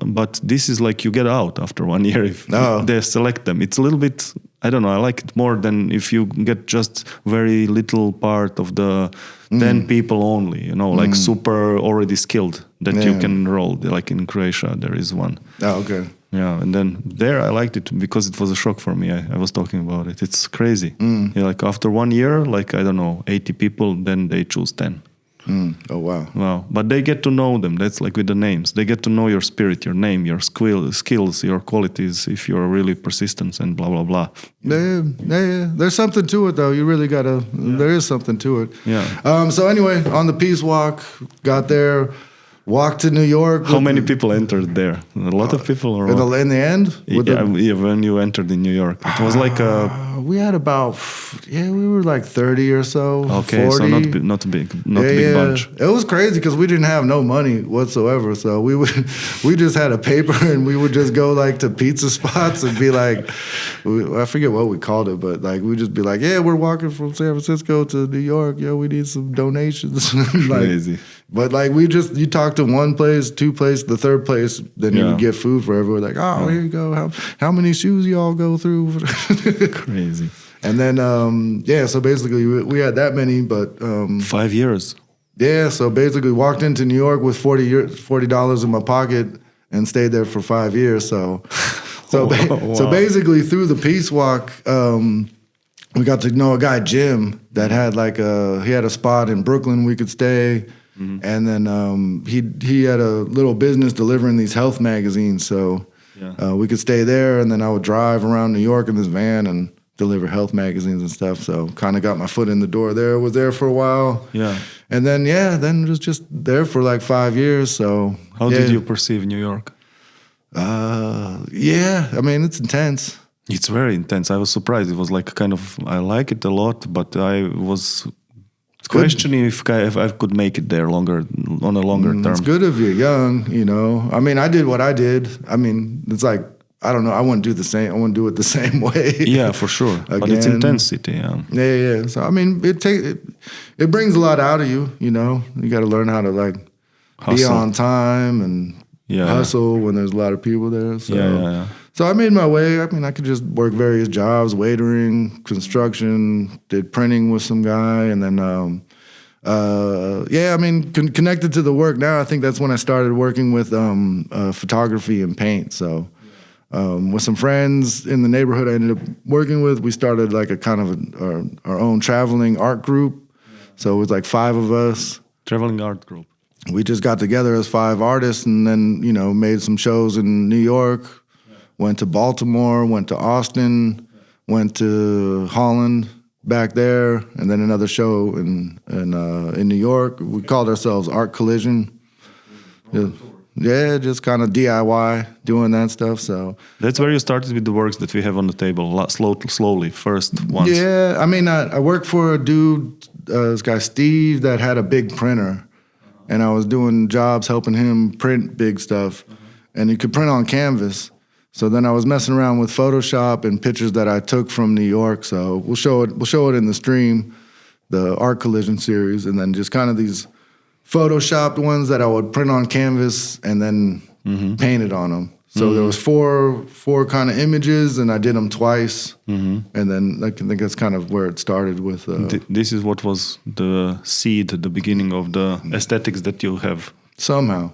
but this is like you get out after 1 year if they select them. It's a little bit I don't know. I like it more than if you get just very little part of the 10 people only, you know, like super already skilled that you can roll. Like in Croatia, there is one. Oh, okay. Yeah, and then there I liked it because it was a shock for me. I was talking about it. It's crazy. Yeah, like after 1 year, like, I don't know, 80 people, then they choose 10. Oh, wow. Wow. But they get to know them. That's like with the names. They get to know your spirit, your name, your skills, your qualities, if you're really persistent and blah, blah, blah. Yeah. There's something to it, though. You really got to, there is something to it. Yeah. So anyway, on the Peace Walk, got there, walked to New York. How many people entered there? A lot of people? Or in the end? When you entered in New York. It was like we had about, we were like 30 or so. Okay, 40. so not a big bunch. It was crazy because we didn't have no money whatsoever. So we just had a paper and we would just go like to pizza spots and be like, I forget what we called it, but like we'd just be like, yeah, we're walking from San Francisco to New York. Yo, we need some donations. Like, crazy. But like you talk to one place, two place, the third place, then you would get food for everyone. Like, oh, here you go. How many shoes y'all go through? Crazy. And then so basically we had that many, but 5 years. Yeah, so basically walked into New York with $40 in my pocket and stayed there for 5 years. So basically through the Peace Walk, we got to know a guy, Jim, that had he had a spot in Brooklyn we could stay. And then he had a little business delivering these health magazines, so we could stay there. And then I would drive around New York in this van and deliver health magazines and stuff. So kind of got my foot in the door there. Was there for a while. Yeah. And then it was just there for like 5 years. So how did you perceive New York? I mean, it's intense. It's very intense. I was surprised. It was like kind of, I like it a lot, but I was questioning if I could make it there on a longer term. It's good if you're young, you know. I mean, I did what I did. I mean, it's like, I don't know. I wouldn't do the same. I wouldn't do it the same way. Yeah, for sure. But it's intensity. Yeah. Yeah. So I mean, it brings a lot out of you. You know, you got to learn how to like be on time and hustle when there's a lot of people there. So. Yeah. So I made my way. I mean, I could just work various jobs, waitering, construction, did printing with some guy, and then I mean, connected to the work now. I think that's when I started working with photography and paint. So. With some friends in the neighborhood I ended up working with, we started like a kind of our own traveling art group. So it was like 5 of us. Traveling art group. We just got together as 5 artists and then, you know, made some shows in New York, went to Baltimore, went to Austin, went to Holland back there, and then another show in New York. We called ourselves Art Collision. Yeah, just kind of DIY, doing that stuff. So that's where you started with the works that we have on the table, slowly, first once. Yeah, I mean, I worked for a dude, this guy Steve, that had a big printer, and I was doing jobs helping him print big stuff, and he could print on canvas. So then I was messing around with Photoshop and pictures that I took from New York. So we'll show it in the stream, the Art Collision series, and then just kind of these Photoshopped ones that I would print on canvas and then paint it on them. So there was four kind of images, and I did them twice. And then I think that's kind of where it started with. This is what was the seed, the beginning of the aesthetics that you have. Somehow,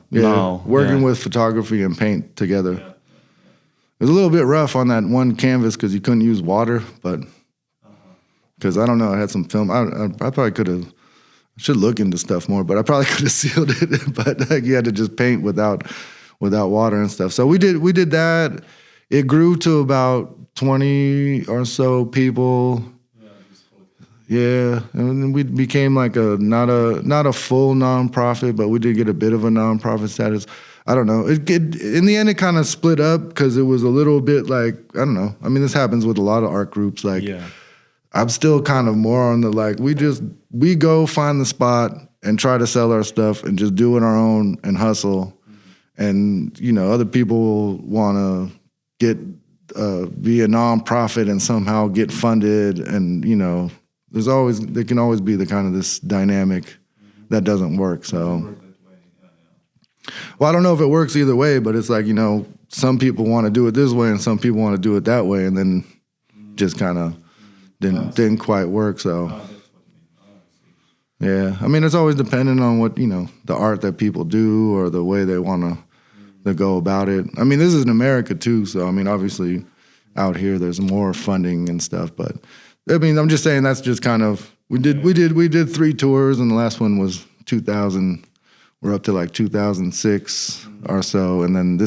working with photography and paint together. It was a little bit rough on that one canvas because you couldn't use water, but because I don't know, I had some film. I probably could have. I should look into stuff more, but I probably could have sealed it. But like, you had to just paint without water and stuff. So we did that. It grew to about 20 or so people. Yeah, and then we became like not a full nonprofit, but we did get a bit of a nonprofit status. I don't know. In the end, it kind of split up because it was a little bit like, I don't know. I mean, this happens with a lot of art groups. Like, I'm still kind of more on the like, we go find the spot and try to sell our stuff and just do it our own and hustle. And, you know, other people want to be a nonprofit and somehow get funded. And, you know, there can always be the kind of this dynamic that doesn't work. So, well, I don't know if it works either way, but it's like, you know, some people want to do it this way and some people want to do it that way. And then just kind of didn't quite work. So yeah, I mean, it's always dependent on what, the art that people do or the way they want to go about it. I mean, this is in America too, so I mean, obviously out here there's more funding and stuff, but I mean, I'm just saying that's just kind of we did 3 tours, and the last one was 2000. We're up to like 2006 or so, and then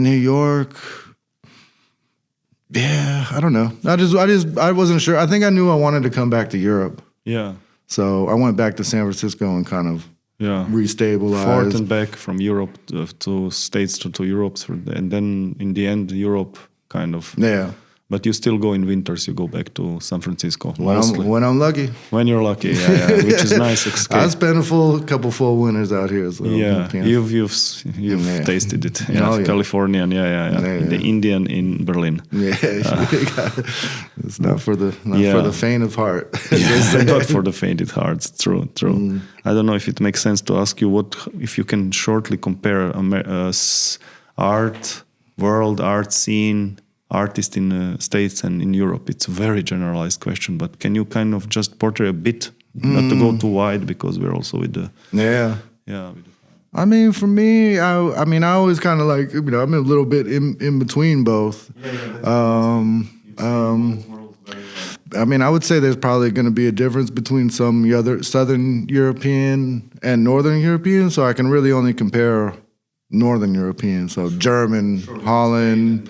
New York. Yeah, I don't know. I wasn't sure. I think I knew I wanted to come back to Europe. Yeah. So I went back to San Francisco and kind of restabilized. Forth and back from Europe to States to Europe, and then in the end, Europe kind of. Yeah. But you still go in winters. You go back to San Francisco when I'm lucky. When you're lucky, yeah, which is nice. Escape. I spent a couple full winters out here. So you've tasted it. Yeah, Oh, yeah. Californian, the Indian in Berlin. Yeah, it's not for the faint of heart. Not for the faint of heart. True. I don't know if it makes sense to ask you if you can shortly compare world art scene. Artist in the States and in Europe. It's a very generalized question, but can you kind of just portray a bit, not to go too wide, because we're also with the I mean, for me, I always kind of like, I'm a little bit in between both. I mean, I would say there's probably going to be a difference between some other Southern European and Northern European, so I can really only compare Northern European, so German, Holland.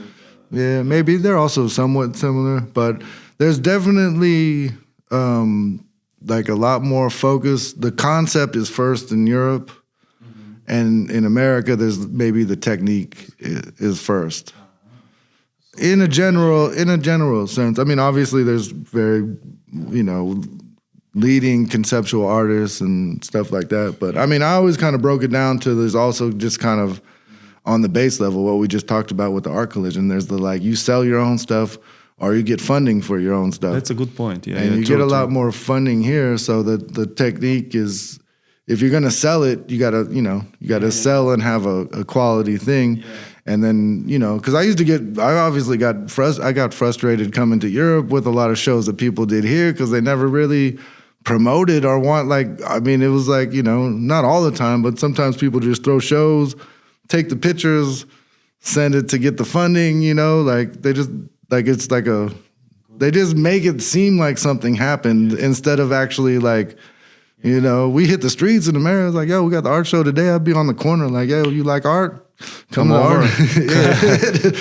Yeah, maybe they're also somewhat similar, but there's definitely like a lot more focus. The concept is first in Europe, and in America, there's maybe the technique is first. In a general sense, I mean, obviously, there's very, leading conceptual artists and stuff like that. But I mean, I always kind of broke it down to there's also just kind of on the base level, what we just talked about with the art collision, there's you sell your own stuff or you get funding for your own stuff. That's a good point. Yeah, and you get a lot more funding here, so that the technique is, if you're gonna sell it, you gotta sell and have a quality thing. Yeah. And then, because I got frustrated coming to Europe with a lot of shows that people did here because they never really promoted or it was not all the time, but sometimes people just throw shows, take the pictures, send it to get the funding, they just make it seem like something happened instead of actually we hit the streets in America. It's like, yo, we got the art show today. I'd be on the corner like, yo, you like art? Come over.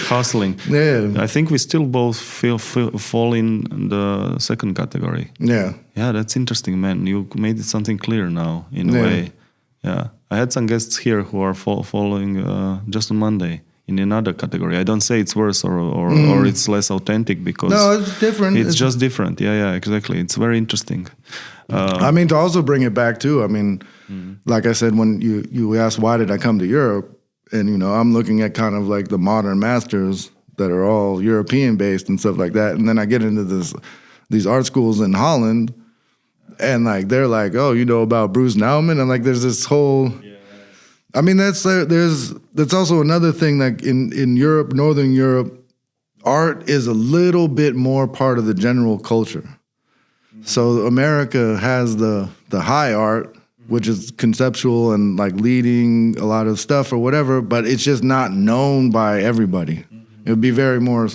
Hustling. Yeah. I think we still both fall in the second category. Yeah. Yeah, that's interesting, man. You made it something clear now in a way. Yeah. I had some guests here who are following just on Monday in another category. I don't say it's worse or it's less authentic, because no, it's different. It's just different. Yeah, exactly. It's very interesting. To also bring it back too, like I said, when you asked why did I come to Europe, and I'm looking at kind of like the modern masters that are all European based and stuff like that, and then I get into these art schools in Holland, and they're like, oh, about Bruce Nauman, and there's this whole. I mean, that's also another thing. In Europe, Northern Europe, art is a little bit more part of the general culture. So America has the high art, which is conceptual and leading a lot of stuff or whatever, but it's just not known by everybody. It would be very more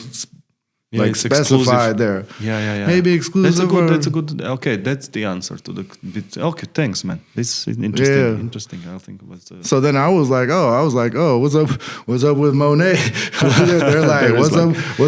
specified there. Yeah. Maybe exclusive. That's a good. Okay, that's the answer to the bit. Okay, thanks, man. This is interesting. Yeah. Interesting. I think it was. So then I was like, what's up with Monet? They're like, what's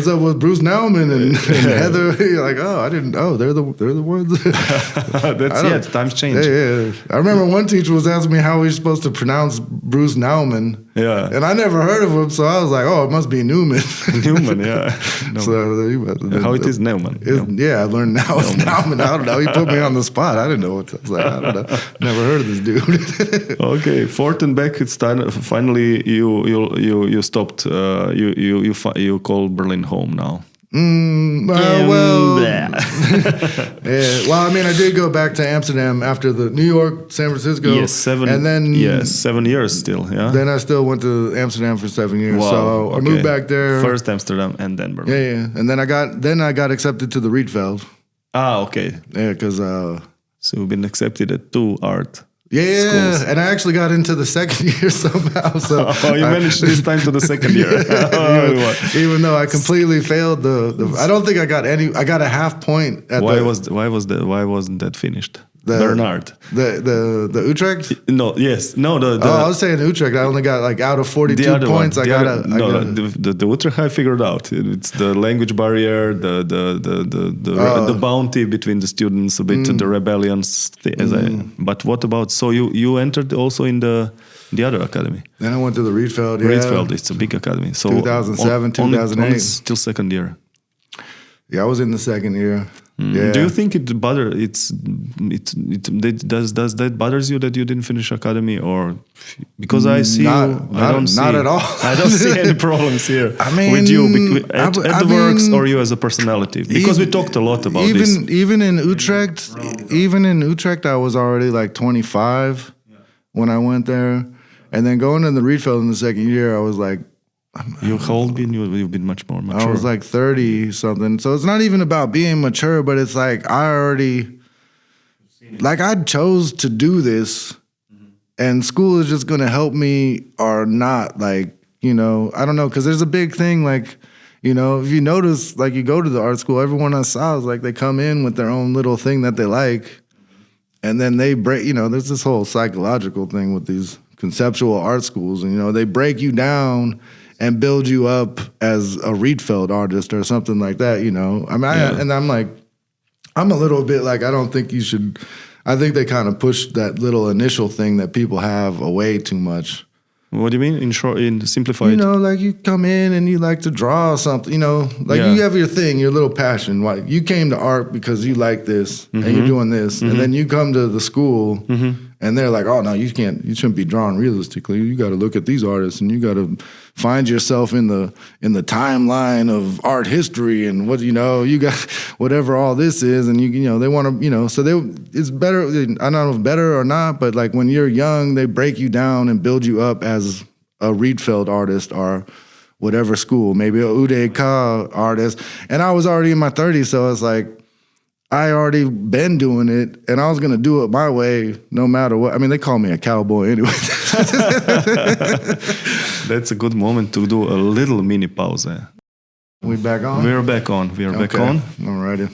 up with Bruce Nauman and Heather? You're like, I didn't. Oh, they're the ones. That's times change. Yeah. I remember one teacher was asking me how we're supposed to pronounce Bruce Nauman. Yeah. And I never heard of him, so I was like, it must be Newman. Newman, yeah. No. So how it is Neumann. Yeah, I learned now it's Nauman. I don't know. He put me on the spot. I didn't know what. I was like, I don't know. Never heard of this dude. Okay, forth and back. It's time. Finally, you stopped. You call Berlin home now. Well, Yeah. yeah. Well, I mean, I did go back to Amsterdam after the New York, San Francisco. Yes, 7. And then 7 years still. Yeah. Then I still went to Amsterdam for 7 years. Wow, So I okay. moved back there. First Amsterdam and then Berlin. Yeah. And then I got accepted to the Rietveld. Okay. Yeah, because So you've been accepted at 2 art. yeah, schools. and I actually got into the second year somehow. So Oh, you managed this time to the second year. even though I completely failed the I don't think I got any. I got a half point at Why wasn't that finished? The- Bernard. the Utrecht. No, yes, no. The I was saying Utrecht. I only got like out of 42 the other points. one. I got The Utrecht I figured out. It's the language barrier, the bounty between the students, a bit the rebellions. But what about? So you entered also in the other academy. Then I went to the Rietveld. Yeah. Rietveld, it's a big academy. So 2007, 2008. only still second year. Yeah, I was in the second year. Yeah. Do you think it does that bothers you that you didn't finish academy, or because I see not at all. I don't see any problems here. I mean, with you at the works mean, or you as a personality, because we talked a lot about this. Even in Utrecht, I was already like 25 when I went there, and then going to the Rietveld in the second year, I was like. How old been you? You've been much more mature. I was like 30 something. So it's not even about being mature, but it's like I chose to do this, and school is just going to help me or not. Like, I don't know, because there's a big thing. Like, if you notice, like you go to the art school, everyone I saw is like they come in with their own little thing that they like, and then they break. There's this whole psychological thing with these conceptual art schools, and they break you down and build you up as a Rietveld artist or something like that, I mean, and I'm like, I'm a little bit like, I don't think you should. I think they kind of push that little initial thing that people have away too much. What do you mean? In short, in simplified? Like you come in and you like to draw something, you have your thing, your little passion. Like you came to art because you like this and you're doing this. And then you come to the school and they're like, oh no, you shouldn't be drawing realistically. You got to look at these artists and you got to find yourself in the timeline of art history and what, you got whatever all this is. And they want to, so it's better. I don't know if better or not, but like when you're young, they break you down and build you up as a Rietveld artist or whatever school, maybe a UDK artist. And I was already in my 30s, so it's like I already been doing it, and I was gonna do it my way, no matter what. I mean, they call me a cowboy anyway. That's a good moment to do a little mini pause. We back on? We're back on. Back on. Alrighty.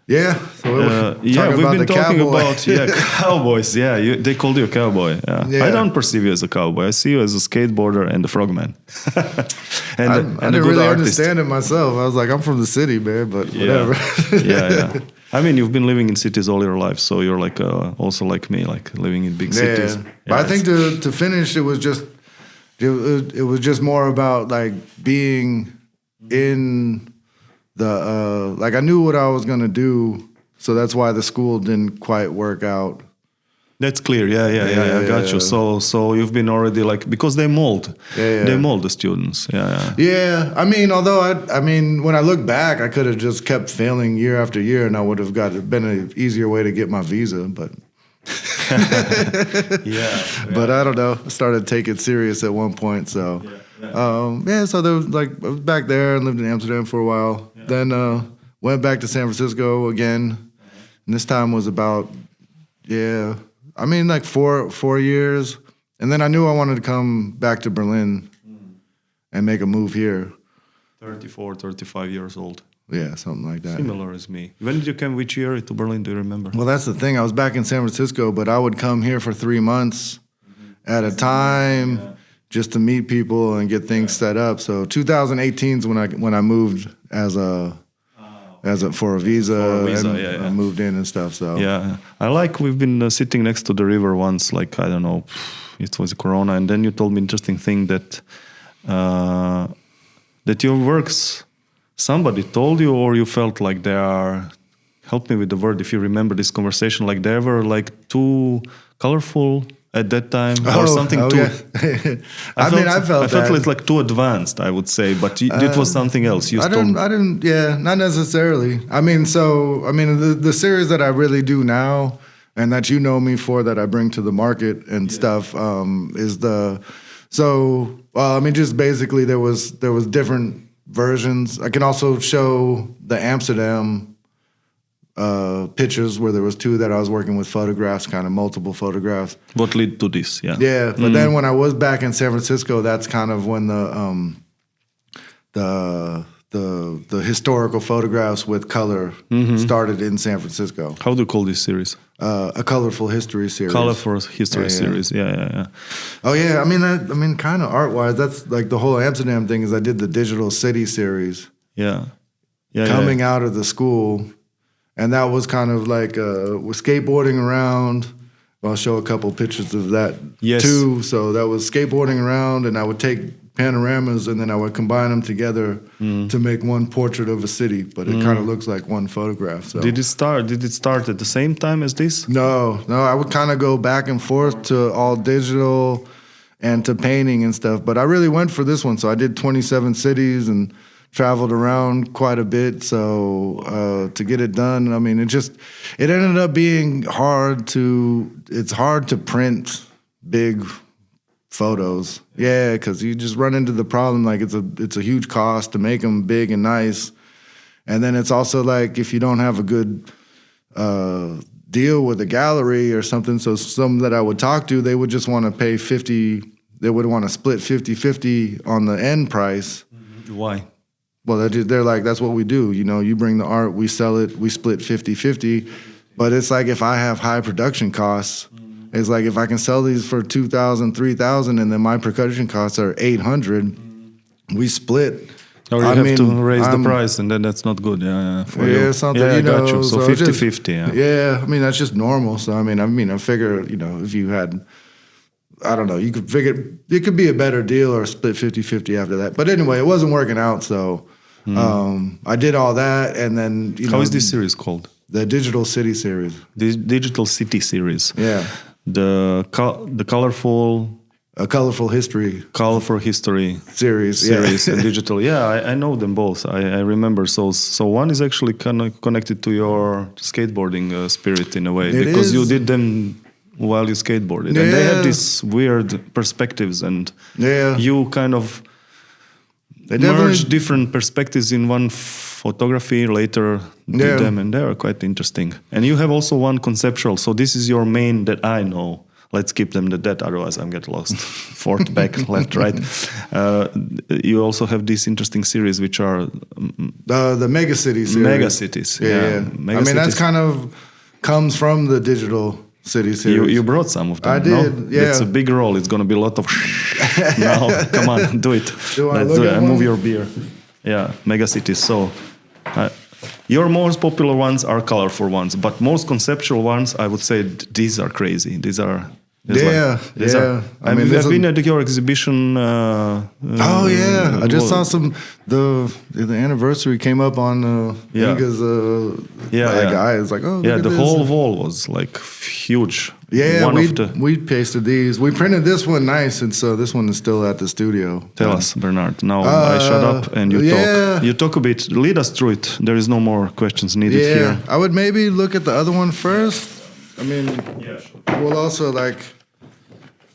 Yeah. So we've been talking about cowboys. Yeah, they called you a cowboy. Yeah. I don't perceive you as a cowboy. I see you as a skateboarder and a frogman. I didn't really understand it myself. I was like, I'm from the city, man, but whatever. Yeah. I mean, you've been living in cities all your life, so you're like also like me, like living in big cities. But I think to finish, it was just more about like being in the like I knew what I was gonna do, so that's why the school didn't quite work out. That's clear. Yeah. I got you. So you've been already like, because they mold. They mold the students. Yeah. I mean, although when I look back, I could have just kept failing year after year, and I would have been an easier way to get my visa. But but I don't know. I started to take it serious at one point. So so there was like I was back there and lived in Amsterdam for a while. Yeah. Then went back to San Francisco again, and this time was about like 4 years. And then I knew I wanted to come back to Berlin and make a move here. 34, 35 years old. Yeah, something like that. Similar as me. When did you come? Which year to Berlin? Do you remember? Well, that's the thing. I was back in San Francisco, but I would come here for 3 months at a time just to meet people and get things set up. So 2018 is when I moved for a visa, I moved in and stuff. So we've been sitting next to the river once, like I don't know, it was Corona, and then you told me interesting thing that your works, somebody told you, or you felt like they are, help me with the word if you remember this conversation, like they were like too colorful at that time, or something too? Yeah. I felt I felt it's like too advanced, I would say, but it was something else. I didn't. Yeah, not necessarily. The series that I really do now, and that you know me for, that I bring to the market and stuff, is the. So just basically there was different versions. I can also show the Amsterdam pictures where there was 2 that I was working with photographs, kind of multiple photographs. What led to this? Yeah. Yeah, but then when I was back in San Francisco, that's kind of when the historical photographs with color started in San Francisco. How do you call this series? A colorful history series. Colorful history series. Yeah. Oh yeah, kind of art-wise, that's like the whole Amsterdam thing. Is I did the digital city series. Yeah. Coming out of the school. And that was kind of like was skateboarding around. I'll show a couple pictures of that too. So that was skateboarding around, and I would take panoramas and then I would combine them together to make one portrait of a city. But it kind of looks like one photograph. So. Did it start at the same time as this? No. I would kind of go back and forth to all digital and to painting and stuff. But I really went for this one. So I did 27 cities and traveled around quite a bit, so to get it done, it ended up being it's hard to print big photos. Yeah, because you just run into the problem, like it's a huge cost to make them big and nice. And then it's also like if you don't have a good deal with a gallery or something, so some that I would talk to, they would just want to pay 50, they would want to split 50-50 on the end price. Why? Well, they're like, that's what we do. You bring the art, we sell it, we split 50-50. But it's like if I have high production costs, it's like if I can sell these for $2,000, $3,000, and then my production costs are $800, we split. Or you have to raise the price, and then that's not good. Something. I got you. So 50-50. Yeah, that's just normal. So I figure, if you had, I don't know, you could figure it could be a better deal or split 50-50 after that. But anyway, it wasn't working out, so I did all that, and then How is this series called? The Digital City series. The Digital City series. Yeah. The colorful. A colorful history. Colorful history series. And digital. Yeah, I know them both. I remember. So one is actually kind of connected to your skateboarding spirit in a way, because you did them while you skateboarded, and they have these weird perspectives, and you kind of merge different perspectives in one photography. Later did them, and they are quite interesting. And you have also one conceptual. So this is your main that I know. Let's keep them to that, otherwise I'm get lost. Forth, back, left, right. You also have this interesting series, which are the Mega City series. Mega Cities. Yeah. That's kind of comes from the Digital City series. You brought some of them. I did. No? Yeah. It's a big role. It's going to be a lot of. Now, come on, do it. Let's do it. Move your beer. Yeah, Mega Cities. So, your most popular ones are colorful ones, but most conceptual ones, I would say, these are crazy. These are. I've been at your exhibition. I just saw some. The anniversary came up on Inga's guy. It's like, the whole wall was like huge. Yeah, we pasted these. We printed this one nice, and so this one is still at the studio. Tell us, Bernard. Now I shut up and you talk. You talk a bit. Lead us through it. There is no more questions needed here. I would maybe look at the other one first. We'll also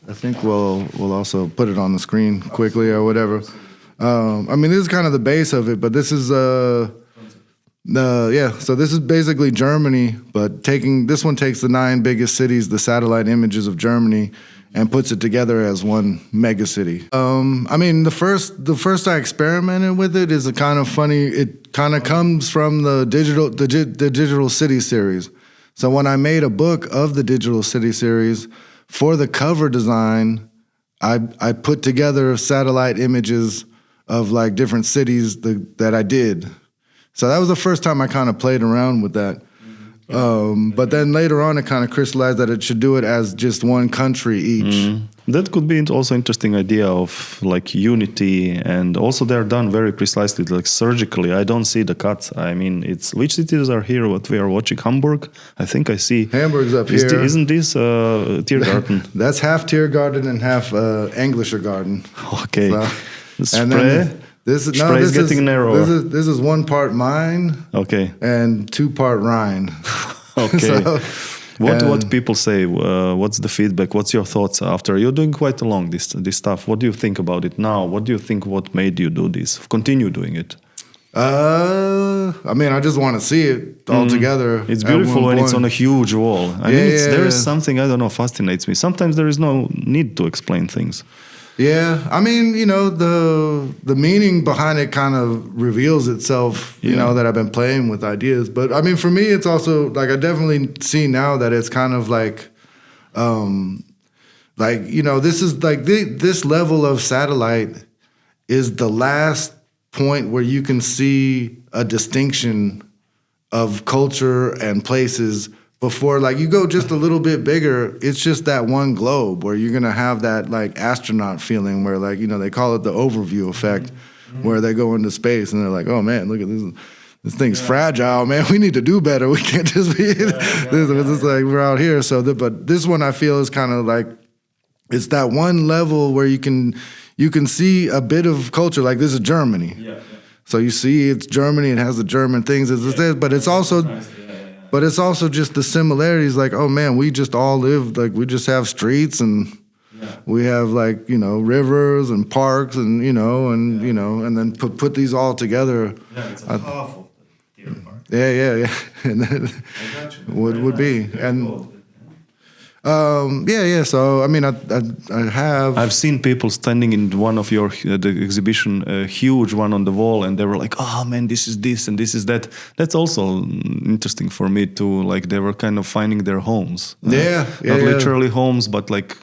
I think we'll also put it on the screen quickly or whatever. This is kind of the base of it, but this is so this is basically Germany, but this one takes the 9 biggest cities, the satellite images of Germany, and puts it together as one mega city. The first I experimented with it is a kind of funny. It kind of comes from the Digital City series. So when I made a book of the Digital City series, for the cover design, I put together satellite images of like different cities that I did. So that was the first time I kind of played around with that. But then later on, it kind of crystallized that it should do it as just one country each. That could be also interesting idea of like unity, and also they're done very precisely, like surgically. I don't see the cuts. I mean, it's which cities are here? What we are watching? Hamburg. I think I see. Hamburg's up here. Isn't this Tiergarten? That's half Tiergarten and half Englischer Garden. Okay. So, and Spree. then this is Spree is getting narrower. This is 1 part Main Okay. and 2 part Rhine. Okay. So, What people say? What's the feedback? What's your thoughts after you're doing quite along this stuff? What do you think about it now? What do you think? What made you do this? Continue doing it. I mean, I just want to see it all together. It's beautiful when it's on a huge wall. I mean, there is yeah. something, I don't know, fascinates me. Sometimes there is no need to explain things. Yeah, I mean, you know, the meaning behind it kind of reveals itself, you know, that I've been playing with ideas. But I mean, for me, it's also like I definitely see now that it's kind of like, you know, this is like this level of satellite is the last point where you can see a distinction of culture and places. Before, like, you go just a little bit bigger, it's just that one globe where you're gonna have that like astronaut feeling where, like, you know, they call it the overview effect, where they go into space and they're like, oh man, look at this thing's fragile, man. We need to do better. We can't just be it's like we're out here. So, but this one I feel is kind of like it's that one level where you can see a bit of culture. Like this is Germany, so you see it's Germany. It has the German things as it says, but it's also. But it's also just the similarities, like, oh man, we just all live, like, we just have streets and we have, like, you know, rivers and parks and, you know, and, you know, and then put these all together. Yeah, it's a half of the Tier Park. Yeah. And then would be. And so I mean, I have. I've seen people standing in one of your the exhibition, a huge one on the wall, and they were like, "Oh man, this is this and this is that." That's also interesting for me too. Like they were kind of finding their homes. Not literally homes, but like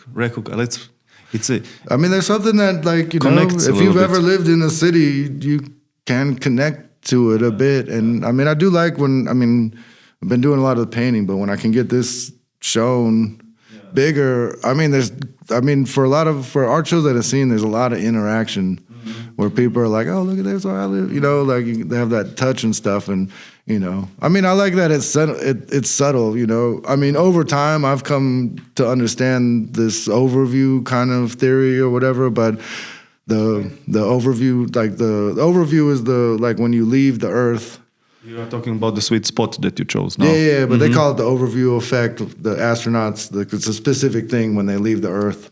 it's a. I mean, there's something that, like, you know, if you've ever lived in a city, you can connect to it a bit. And I mean, I do like when I've been doing a lot of the painting, but when I can get this shown bigger, for art shows that I've seen, there's a lot of interaction where people are like, oh, look at this where I live, you know, like they have that touch and stuff. And, you know, I mean, I like that it's subtle, you know. I mean, over time I've come to understand this overview kind of theory or whatever, but the overview, like the overview is like when you leave the earth. You are talking about the sweet spot that you chose now. Yeah, but they call it the overview effect. The astronauts, it's a specific thing when they leave the Earth.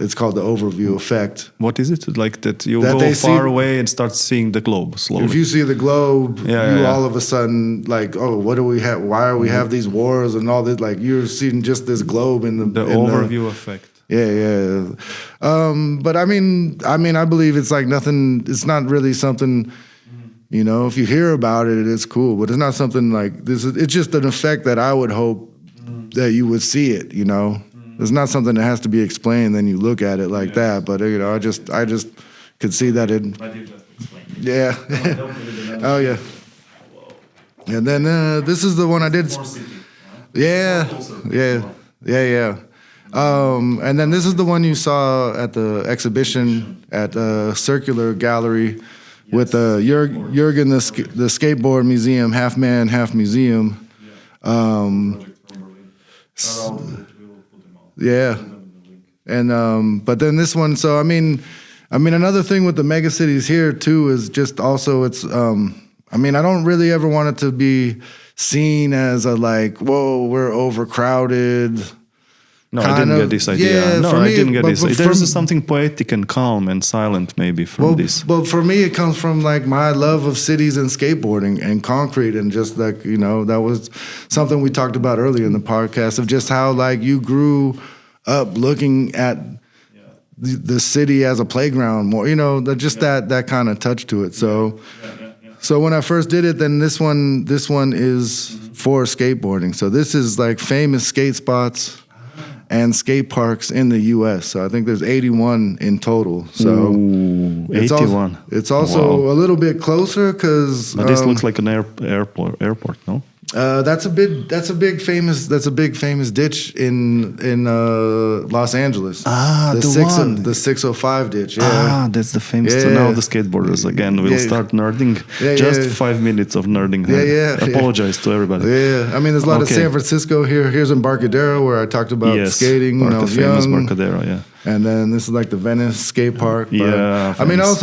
It's called the overview effect. What is it? Like that you go far away and start seeing the globe slowly. If you see the globe, all of a sudden, like, oh, what do we have? Why are we have these wars and all this? Like, you're seeing just this globe in the overview effect. Yeah. But I mean, I believe it's like nothing. It's not really something. You know, if you hear about it, it's cool, but it's not something like this. It's just an effect that I would hope that you would see it. You know, it's not something that has to be explained. Then you look at it like that. But you know, I just could see that it. But you just explained. Yeah. Oh yeah. And then this is the one I did. Yeah. And then this is the one you saw at the exhibition at Circular Gallery. With Jürgen, the skateboard museum, half man, half museum. And but then this one. So I mean, another thing with the mega cities here too is just also it's. I mean, I don't really ever want it to be seen as a like, whoa, we're overcrowded. No, I didn't get this idea. I didn't get this. There's something poetic and calm and silent maybe from this. But for me, it comes from like my love of cities and skateboarding and concrete and just like, you know, that was something we talked about earlier in the podcast of just how like you grew up looking at the city as a playground more, you know, that kind of touch to it. So when I first did it, then this one is for skateboarding. So this is like famous skate spots and skate parks in the U.S. So I think there's 81 in total. So 81. It's also a little bit closer because. But this looks like an airport, no? That's a big famous ditch in Los Angeles. The 605 ditch. Yeah. That's the famous. Yeah. So now the skateboarders again will start nerding. Just 5 minutes of nerding. Apologize to everybody. Yeah, I mean, there's a lot of Okay. San Francisco here. Here's Embarcadero, where I talked about skating when I was famous young. Embarcadero, yeah. And then this is like the Venice skate park. But, Yeah, I mean, famous.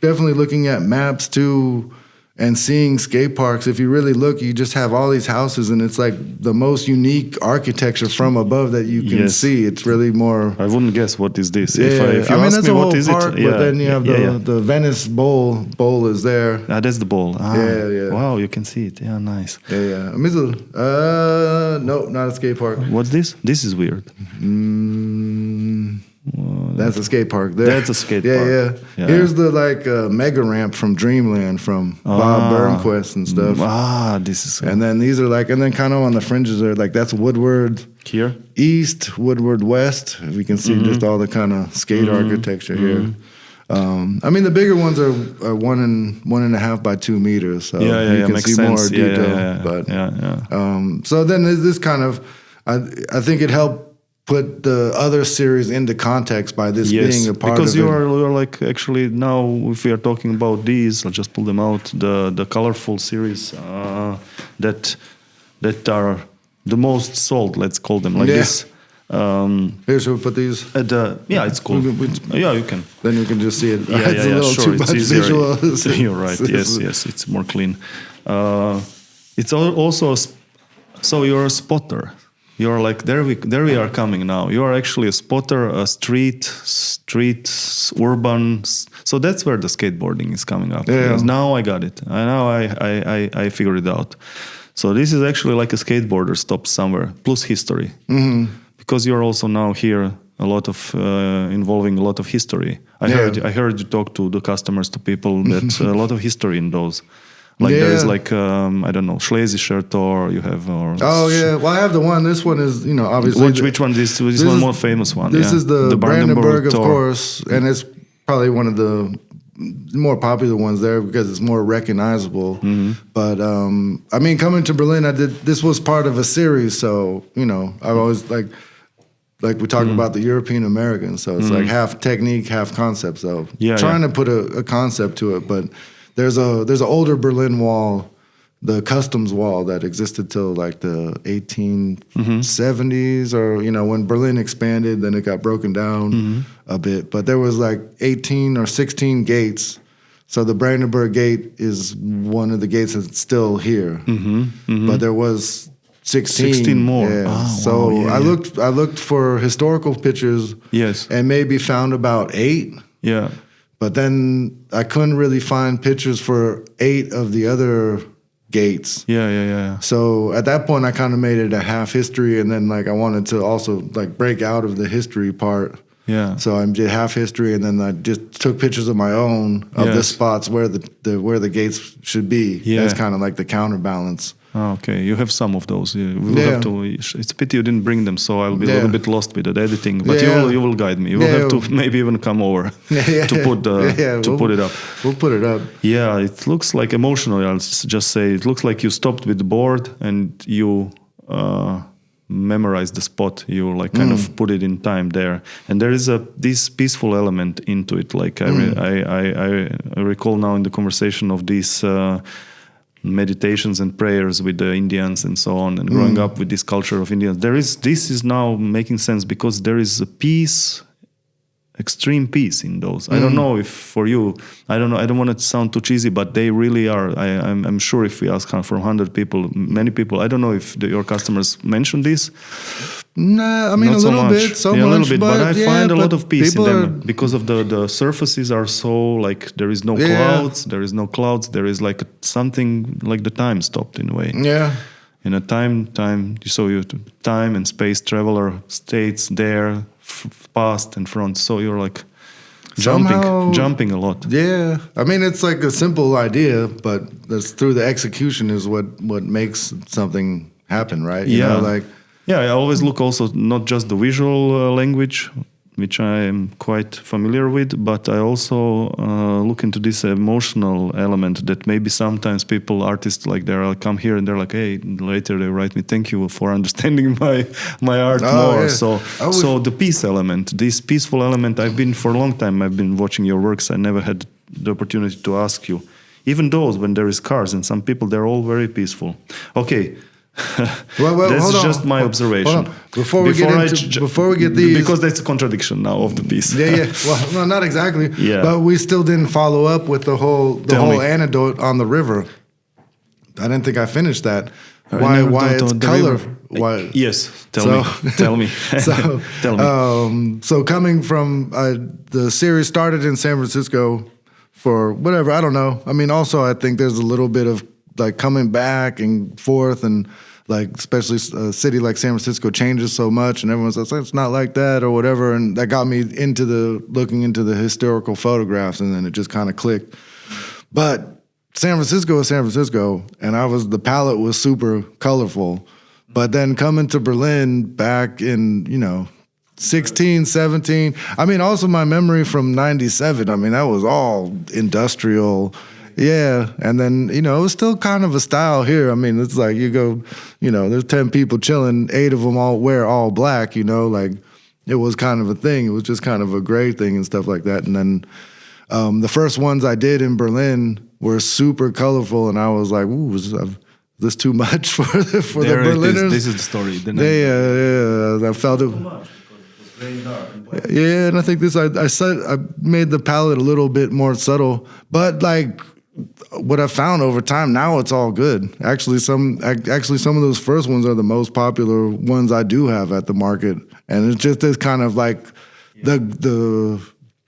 definitely looking at maps too, and seeing skate parks. If you really look, you just have all these houses, and it's like the most unique architecture from above that you can see. It's really more. I wouldn't guess what is this. Yeah, If you I mean, ask that's me a what whole is park, it, but then you have the Venice bowl is there. That's the ball. Yeah. Wow, you can see it. Yeah, nice. Yeah. I mean, no, not a skate park. What's this? This is weird. That's a skate park there. That's a skate park. Yeah. Here's the mega ramp from Dreamland from Bob Burnquist and stuff. This is. And then these are and then kind of on the fringes are that's Woodward Here? East, Woodward West. We can see just all the kind of skate architecture here. I mean, the bigger ones are 1.5 by 2 meters, so you can makes see sense. more detail. But so then this kind of, I think it helped put the other series into context by this being a part because of it. you're like actually now if we are talking about these, I'll just pull them out. The colorful series that are the most sold. Let's call them like this. Here, should we put these? It's cool. Yeah, you can. Then you can just see it. Yeah, it's a little sure. too It's much easier. visual. You're right. Yes, it's more clean. It's also so you're a spotter. You're like there we are coming now. You are actually a spotter, a street, urban. So that's where the skateboarding is coming up. Yeah. Because now I got it. I figured it out. So this is actually like a skateboarder stops somewhere plus history. Mm-hmm. Because you're also now here a lot of involving a lot of history. I heard you talk to the customers, to people that a lot of history in those. Like there is I don't know, Schlesischer Tor you have Well, I have the one. This one is obviously which one? This one more famous one. This is the Brandenburg, of Tor. course, and it's probably one of the more popular ones there because it's more recognizable. Mm-hmm. But I mean, coming to Berlin, this was part of a series, so I've always like we talk about the European Americans, so it's like half technique, half concept. So trying to put a concept to it, but there's an older Berlin wall, the customs wall that existed till like the 1870s, or when Berlin expanded, then it got broken down a bit. But there was like 18 or 16 gates. So the Brandenburg Gate is one of the gates that's still here, but there was 16 more. Yeah. Oh, so wow. I looked for historical pictures. Yes. And maybe found about 8. Yeah. But then I couldn't really find pictures for 8 of the other gates. Yeah. So at that point, I kind of made it a half history, and then I wanted to also break out of the history part. Yeah. So I did half history, and then I just took pictures of my own of the spots where the gates should be. Yeah. That's kind of like the counterbalance. Oh, okay, you have some of those. We will have to. It's a pity you didn't bring them, so I'll be a little bit lost with the editing. But you will guide me. You will have to maybe even come over to put it up. We'll put it up. Yeah, it looks like emotional. I'll just say it looks like you stopped with the board and you memorized the spot. You kind of put it in time there, and there is this peaceful element into it. Like I recall now in the conversation of these. Meditations and prayers with the Indians and so on, and growing up with this culture of Indians, this is now making sense because there is a peace, extreme peace in those. I don't know if for you, I don't know. I don't want it to sound too cheesy, but they really are. I'm sure if we ask from 100 people, many people. I don't know if your customers mention this. Nah, I mean Not a little bit, a little bit, but I find a but lot of peace in them are, because of the surfaces are so there is no clouds. There is no clouds. There is something like the time stopped in a way. Yeah. In a time, so you time and space traveler states there, past and front. So you're jumping a lot. Yeah, I mean it's like a simple idea, but that's through the execution is what makes something happen, right? You know, I always look also not just the visual language, which I am quite familiar with, but I also look into this emotional element that maybe sometimes people, artists, like they'll come here and they're like, hey, later they write me, thank you for understanding my art more. Yeah. So the peace element, this peaceful element, I've been for a long time, I've been watching your works. I never had the opportunity to ask you. Even those, when there is cars and some people, they're all very peaceful. Okay. Well, that's just my observation. Before we get these, because that's a contradiction now of the piece. Yeah. Well, no, not exactly. Yeah. But we still didn't follow up with the whole anecdote on the river. I didn't think I finished that. Why it's color? Why? Yes. Tell me. So Tell me. So coming from the series started in San Francisco for whatever, I don't know. I mean, also I think there's a little bit of like coming back and forth, and like especially a city like San Francisco changes so much, and everyone's like, it's not like that or whatever, and that got me into looking into the historical photographs, and then it just kind of clicked. But San Francisco is San Francisco, and the palette was super colorful. But then coming to Berlin back in 16, 17. I mean, also my memory from 97. I mean, that was all industrial. Yeah, and then, it was still kind of a style here. I mean, it's like you go, there's 10 people chilling, 8 of them all wear all black, like it was kind of a thing. It was just kind of a gray thing and stuff like that. And then the first ones I did in Berlin were super colorful, and I was like, ooh, is this too much for the Berliners? This is the story. Yeah, I felt it. Yeah, and I think I made the palette a little bit more subtle, but like what I found over time, now it's all good. Actually, some of those first ones are the most popular ones I do have at the market, and it's just this kind of like the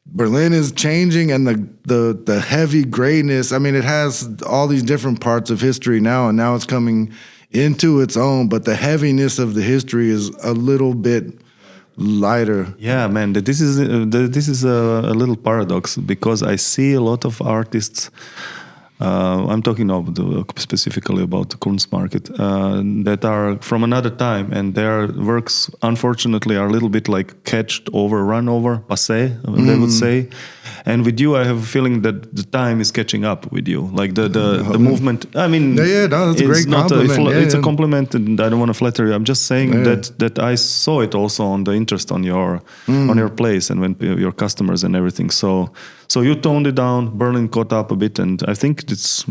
Berlin is changing, and the heavy grayness. I mean, it has all these different parts of history now, and now it's coming into its own. But the heaviness of the history is a little bit lighter. Yeah, man, this is a little paradox, because I see a lot of artists. I'm talking specifically about the Kunstmarkt, that are from another time, and their works, unfortunately, are a little bit like run over, passé, they would say. And with you, I have a feeling that the time is catching up with you, like the movement. I mean, that's a great compliment. It's a compliment, and I don't want to flatter you. I'm just saying that I saw it also on the interest on your place, and when your customers and everything. So you toned it down. Berlin caught up a bit, and I think it's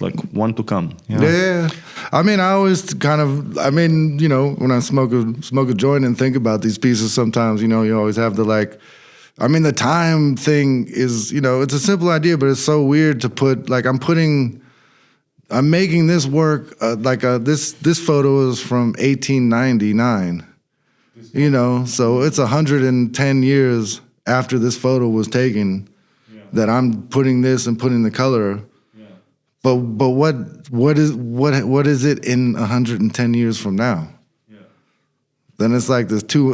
like one to come. Yeah. I mean, I always when I smoke a joint and think about these pieces, sometimes you always have the time thing is, it's a simple idea, but it's so weird to put, like, I'm making this work, this photo is from 1899, so it's 110 years after this photo was taken that I'm putting this and putting the color. But what is it in 110 years from now? Then it's like there's two,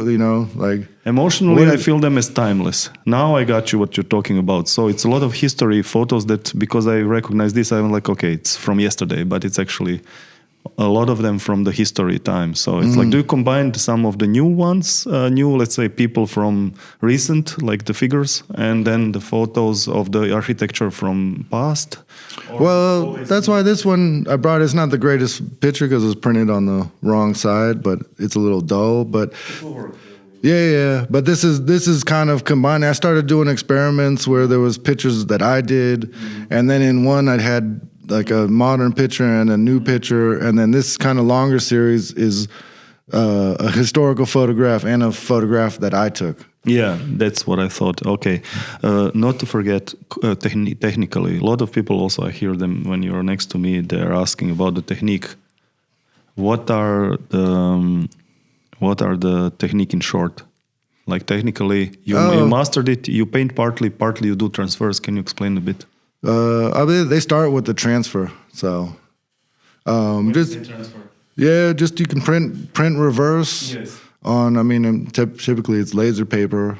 like... Emotionally, I feel them as timeless. Now I got you what you're talking about. So it's a lot of history photos that, because I recognize this, I'm like, okay, it's from yesterday, but it's actually a lot of them from the history time. So it's like, do you combine some of the new ones, let's say, people from recent, like the figures, and then the photos of the architecture from past? Well, that's why this one I brought, it's not the greatest picture because it's printed on the wrong side, but it's a little dull. But yeah. But this is kind of combined. I started doing experiments where there was pictures that I did, and then in one I had like a modern picture and a new picture, and then this kind of longer series is a historical photograph and a photograph that I took. Yeah, that's what I thought. Okay, not to forget technically. A lot of people also, I hear them when you're next to me, they're asking about the technique. What are the technique in short? Like technically, you mastered it. You paint partly you do transfers. Can you explain a bit? They start with the transfer. So, just you can print reverse. Yes. On, typically it's laser paper.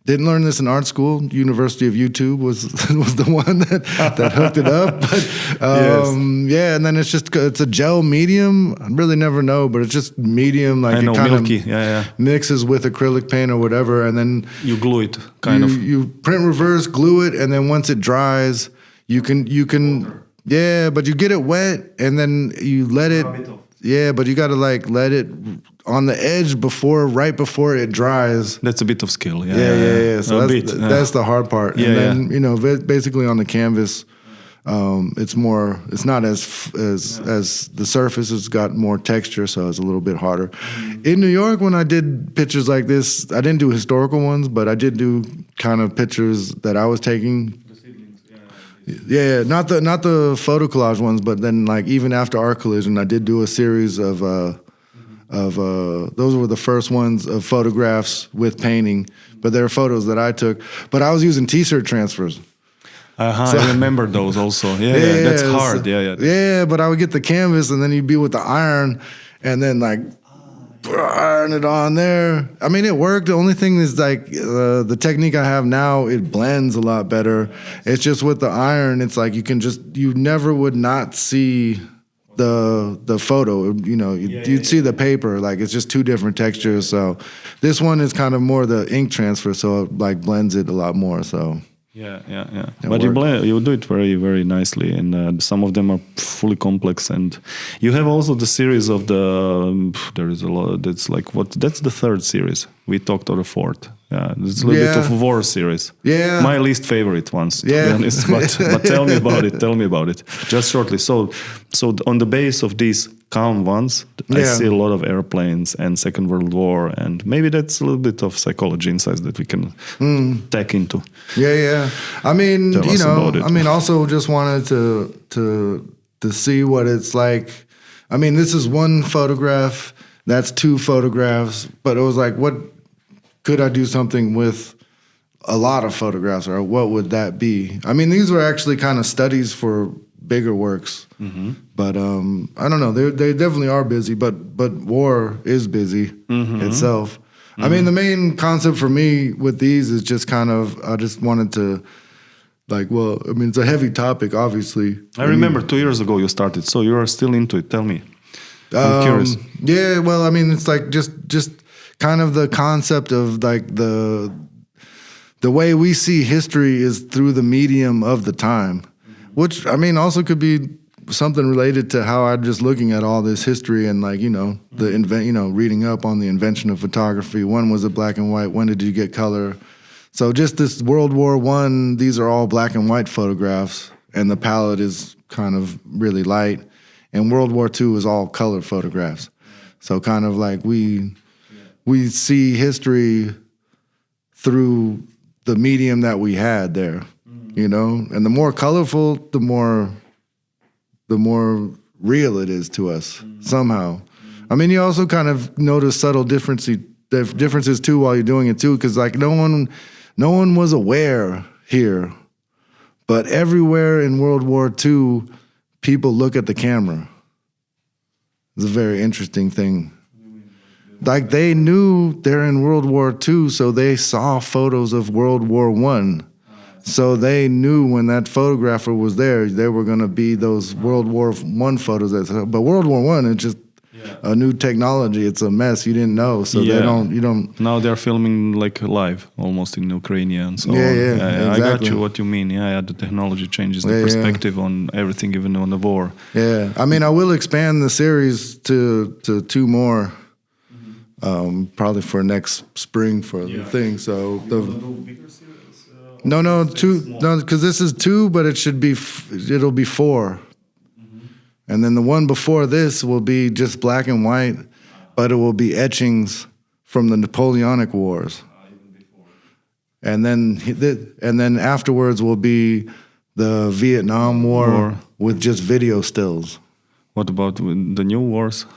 Didn't learn this in art school. University of YouTube was the one that hooked it up. But yeah, and then it's a gel medium. I really never know, but it's just medium. Like I know, it kind milky. of mixes with acrylic paint or whatever, and then you glue it, kind of. You print reverse, glue it, and then once it dries, you can but you get it wet, and then you let it. Yeah, but you got to like let it on the edge right before it dries. That's a bit of skill. Yeah. So that's the hard part. Yeah, and then basically on the canvas, it's not as the surface has got more texture, so it's a little bit harder. In New York, when I did pictures like this, I didn't do historical ones, but I did do kind of pictures that I was taking. Yeah, not the photo collage ones, but then like even after Art Collision, I did do a series of those were the first ones of photographs with painting, but they were photos that I took. But I was using T-shirt transfers. So, I remember those also. Yeah, that's hard. Yeah, but I would get the canvas, and then you'd be with the iron, and then like iron it on there. I mean, it worked. The only thing is like the technique I have now, it blends a lot better. It's just with the iron, it's like you never would not see the photo. You'd see the paper. Like it's just two different textures. So this one is kind of more the ink transfer, so it like blends it a lot more. So. Yeah. But you do it very, very nicely, and some of them are fully complex. And you have also the series of there is a lot. That's like that's the third series. We talked about the fourth. Yeah, it's a little bit of war series. Yeah, my least favorite ones, to be honest. But tell me about it. Tell me about it, just shortly. So on the base of these calm ones, I see a lot of airplanes and Second World War, and maybe that's a little bit of psychology insights that we can tap into. Yeah. I mean, also just wanted to see what it's like. I mean, this is one photograph. That's two photographs, but it was like, what could I do something with a lot of photographs, or what would that be? I mean, these were actually kind of studies for bigger works, but I don't know. They definitely are busy, but war is busy itself. I mean, the main concept for me with these is just kind of, I just wanted to, like, well, I mean, it's a heavy topic, obviously. I remember 2 years ago you started, so you are still into it. Tell me. I'm curious. Yeah, well, I mean, it's like just kind of the concept of like the way we see history is through the medium of the time, which I mean also could be something related to how I'm just looking at all this history and like reading up on the invention of photography. When was it black and white? When did you get color? So just this World War I, these are all black and white photographs, and the palette is kind of really light. And World War II is all color photographs. So kind of like we see history through the medium that we had there, and the more colorful, the more real it is to us somehow. I mean, you also kind of notice subtle differences too while you're doing it too, because like no one was aware here, but everywhere in World War II, people look at the camera. It's a very interesting thing. Like they knew they're in World War II, so they saw photos of World War I. So they knew when that photographer was there, they were going to be those World War I photos. But World War I, it's just a new technology. It's a mess. You didn't know, so you don't. Now they're filming like live, almost in Ukraine and so on. Exactly. I got you what you mean. The technology changes the perspective on everything, even on the war. Yeah, I mean, I will expand the series to two more. Probably for next spring for the thing. So because this is two, but it'll be four, and then the one before this will be just black and white, but it will be etchings from the Napoleonic Wars, and then afterwards will be the Vietnam War with just video stills. What about the new wars?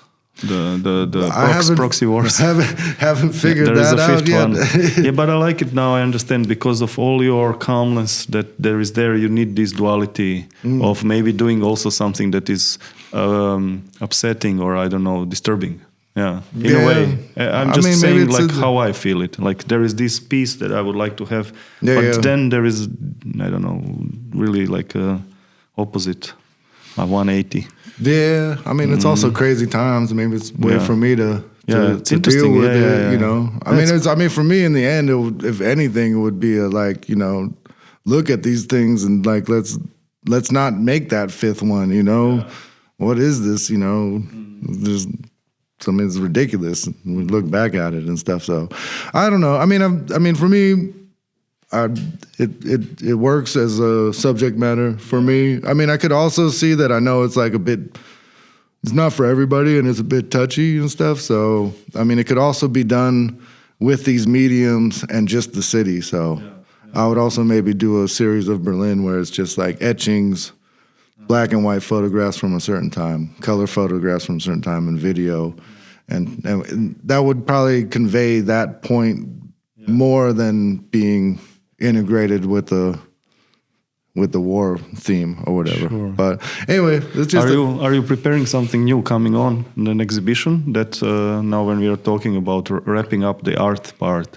The proxy wars. Haven't figured that out yet. One. Yeah, but I like it now. I understand because of all your calmness that there is there. You need this duality of maybe doing also something that is upsetting or I don't know, disturbing. Yeah, in a Yeah. way. I'm I just mean, maybe saying it's like a- how I feel it. Like there is this piece that I would like to have, Yeah, but yeah. then there is, I don't know, really like opposite, a 180. Yeah, I mean, it's also crazy times. Maybe it's a way Yeah. for me to Yeah, it's to deal interesting. with Yeah, it. yeah, yeah. You know, I mean, I mean, for me, in the end, it would, if anything, it would be a like, you know, look at these things and like let's not make that fifth one. You know, what is this? You know, there's. I mean, it's ridiculous. We look back at it and stuff. So, I don't know. I mean, for me, it works as a subject matter for me. I mean, I could also see that. I know it's like a bit. It's not for everybody, and it's a bit touchy and stuff. So, I mean, it could also be done with these mediums and just the city. So, I would also maybe do a series of Berlin where it's just like etchings, black and white photographs from a certain time, color photographs from a certain time, and video. And that would probably convey that point more than being integrated with the war theme or whatever. Sure. But anyway, it's just Are you preparing something new coming on in an exhibition that now when we are talking about wrapping up the art part,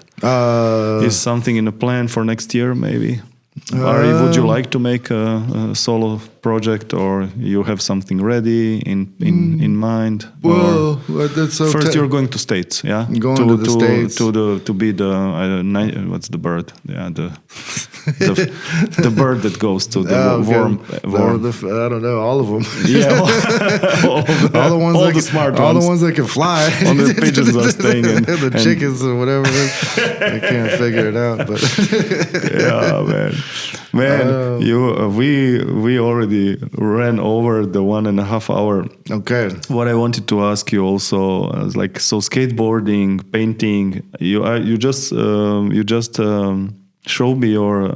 is something in a plan for next year maybe? Would you like to make a solo project, or you have something ready in mind? well, that's so First, you're going to States, yeah. Going to the States. to be the what's the bird? Yeah, the bird that goes to the warm. I don't know, all of them. Yeah, all the ones all that the smart all ones. the ones that can fly. All the pigeons are staying in. The chickens or whatever. They can't figure it out. But Yeah, man, we already ran over the 1.5 hour. okay. What I wanted to ask you also is like, so skateboarding, painting. You just showed me your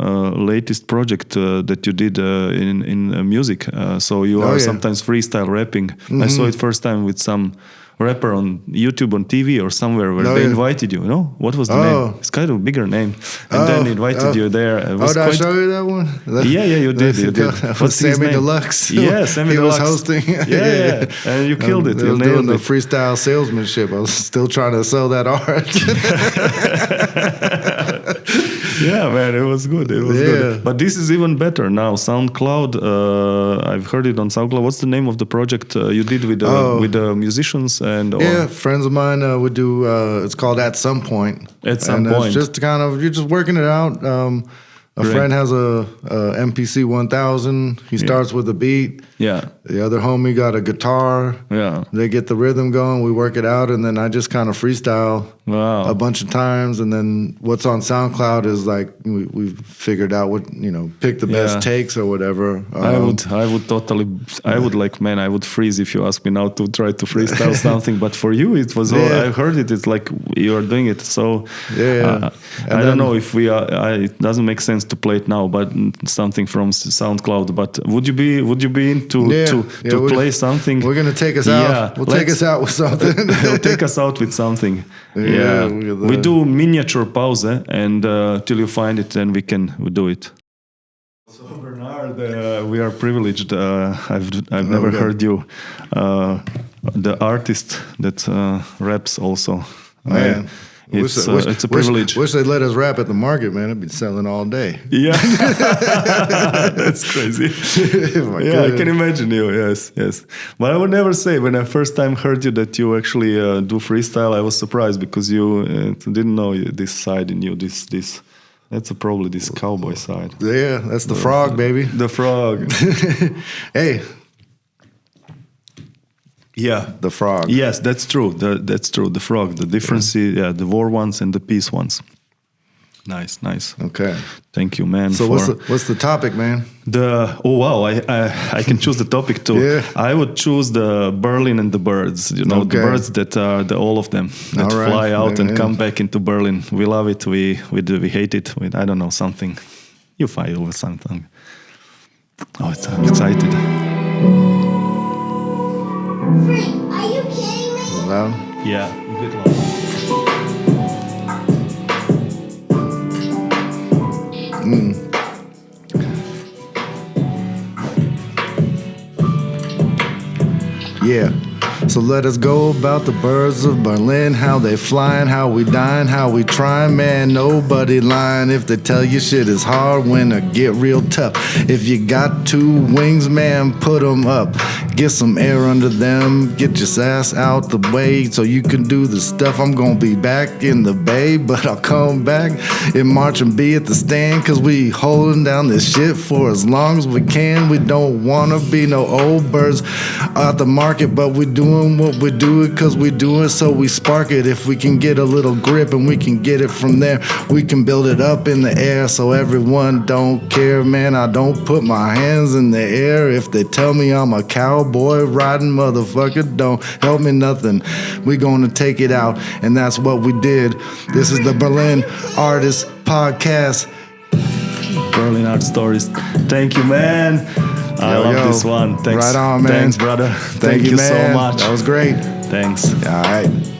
latest project that you did in music. So you are yeah. sometimes freestyle rapping. I saw it first time with some rapper on YouTube, on TV or somewhere where they yeah. invited you. No, what was the Oh. name? It's kind of a bigger name, and then invited you there. It was Did I quite- show you that one? Yeah, you did. You did. That What's was his Sammy name? Deluxe. Yeah, Sammy he Deluxe. was hosting. Yeah, and you killed it. I You was doing nailed the it. freestyle salesmanship. I was still trying to sell that art. Yeah, man, it was good. It was Yeah. good. But this is even better now. SoundCloud. I've heard it on SoundCloud. What's the name of the project you did with the musicians and? Yeah, friends of mine would do. It's called At Some Point. At Some and Point. It's just kind of you're just working it out. A Great. friend has a MPC 1000. He starts with a beat. Yeah, The other homie got a guitar. yeah. They get the rhythm going. We work it out, and then I just kind of freestyle Wow. a bunch of times. And then what's on SoundCloud is like we figured out what pick the best Yeah. takes or whatever. I would like, man, I would freeze if you ask me now to try to freestyle something. But for you, it was all, Yeah. I heard it. It's like you are doing it. So Yeah. I don't know if we are. It doesn't make sense to play it now, but something from SoundCloud. But would you be into to we're- play something? We're gonna take us Yeah, out. We'll take us out with something. They'll take us out with something. Yeah, Yeah, look at we that. do miniature pause, and till you find it, then we do it. So Bernard, we are privileged. I've never Okay. heard you, the artist that raps also. Man, it's a privilege. Wish they'd let us rap at the market, man. I'd be selling all day. Yeah, that's crazy. My Yeah, I God. can imagine you. Yes. But I would never say when I first time heard you that you actually do freestyle. I was surprised because you didn't know this side in you. This that's probably this cowboy side. Yeah, that's the frog, baby. The frog. Hey, Yeah. the frog. Yes, that's true. That's true. The frog. The difference is the war ones and the peace ones. Nice. Okay. Thank you, man. So what's the topic, man? I can choose the topic too. Yeah. I would choose the Berlin and the birds. The Okay. birds that are all of them that All right. fly out and Yeah. come back into Berlin. We love it. We hate it. I don't know, something. You fight over something. Oh, I'm excited. Freak, are you kidding me? Loud? Yeah, a bit loud. Yeah. So let us go about the birds of Berlin, how they flying, how we dying, how we trying. Man, nobody lying if they tell you shit is hard when it get real tough. If you got two wings, man, put them up. Get some air under them, get your ass out the way so you can do the stuff. I'm gonna be back in the bay, but I'll come back in March and be at the stand, cause we holding down this shit for as long as we can. We don't wanna be no old birds out the market, but we doing what we do it cause we do it so we spark it. If we can get a little grip and we can get it from there, we can build it up in the air so everyone don't care. Man, I don't put my hands in the air if they tell me I'm a cowboy riding motherfucker, don't help me nothing. We gonna take it out, and that's what we did. This is the Berlin Artist Podcast. Berlin Art Stories. Thank you, man. I love this one. Thanks. Right on, man. Thanks, brother. Thank you man. so much. That was great. Thanks. All right.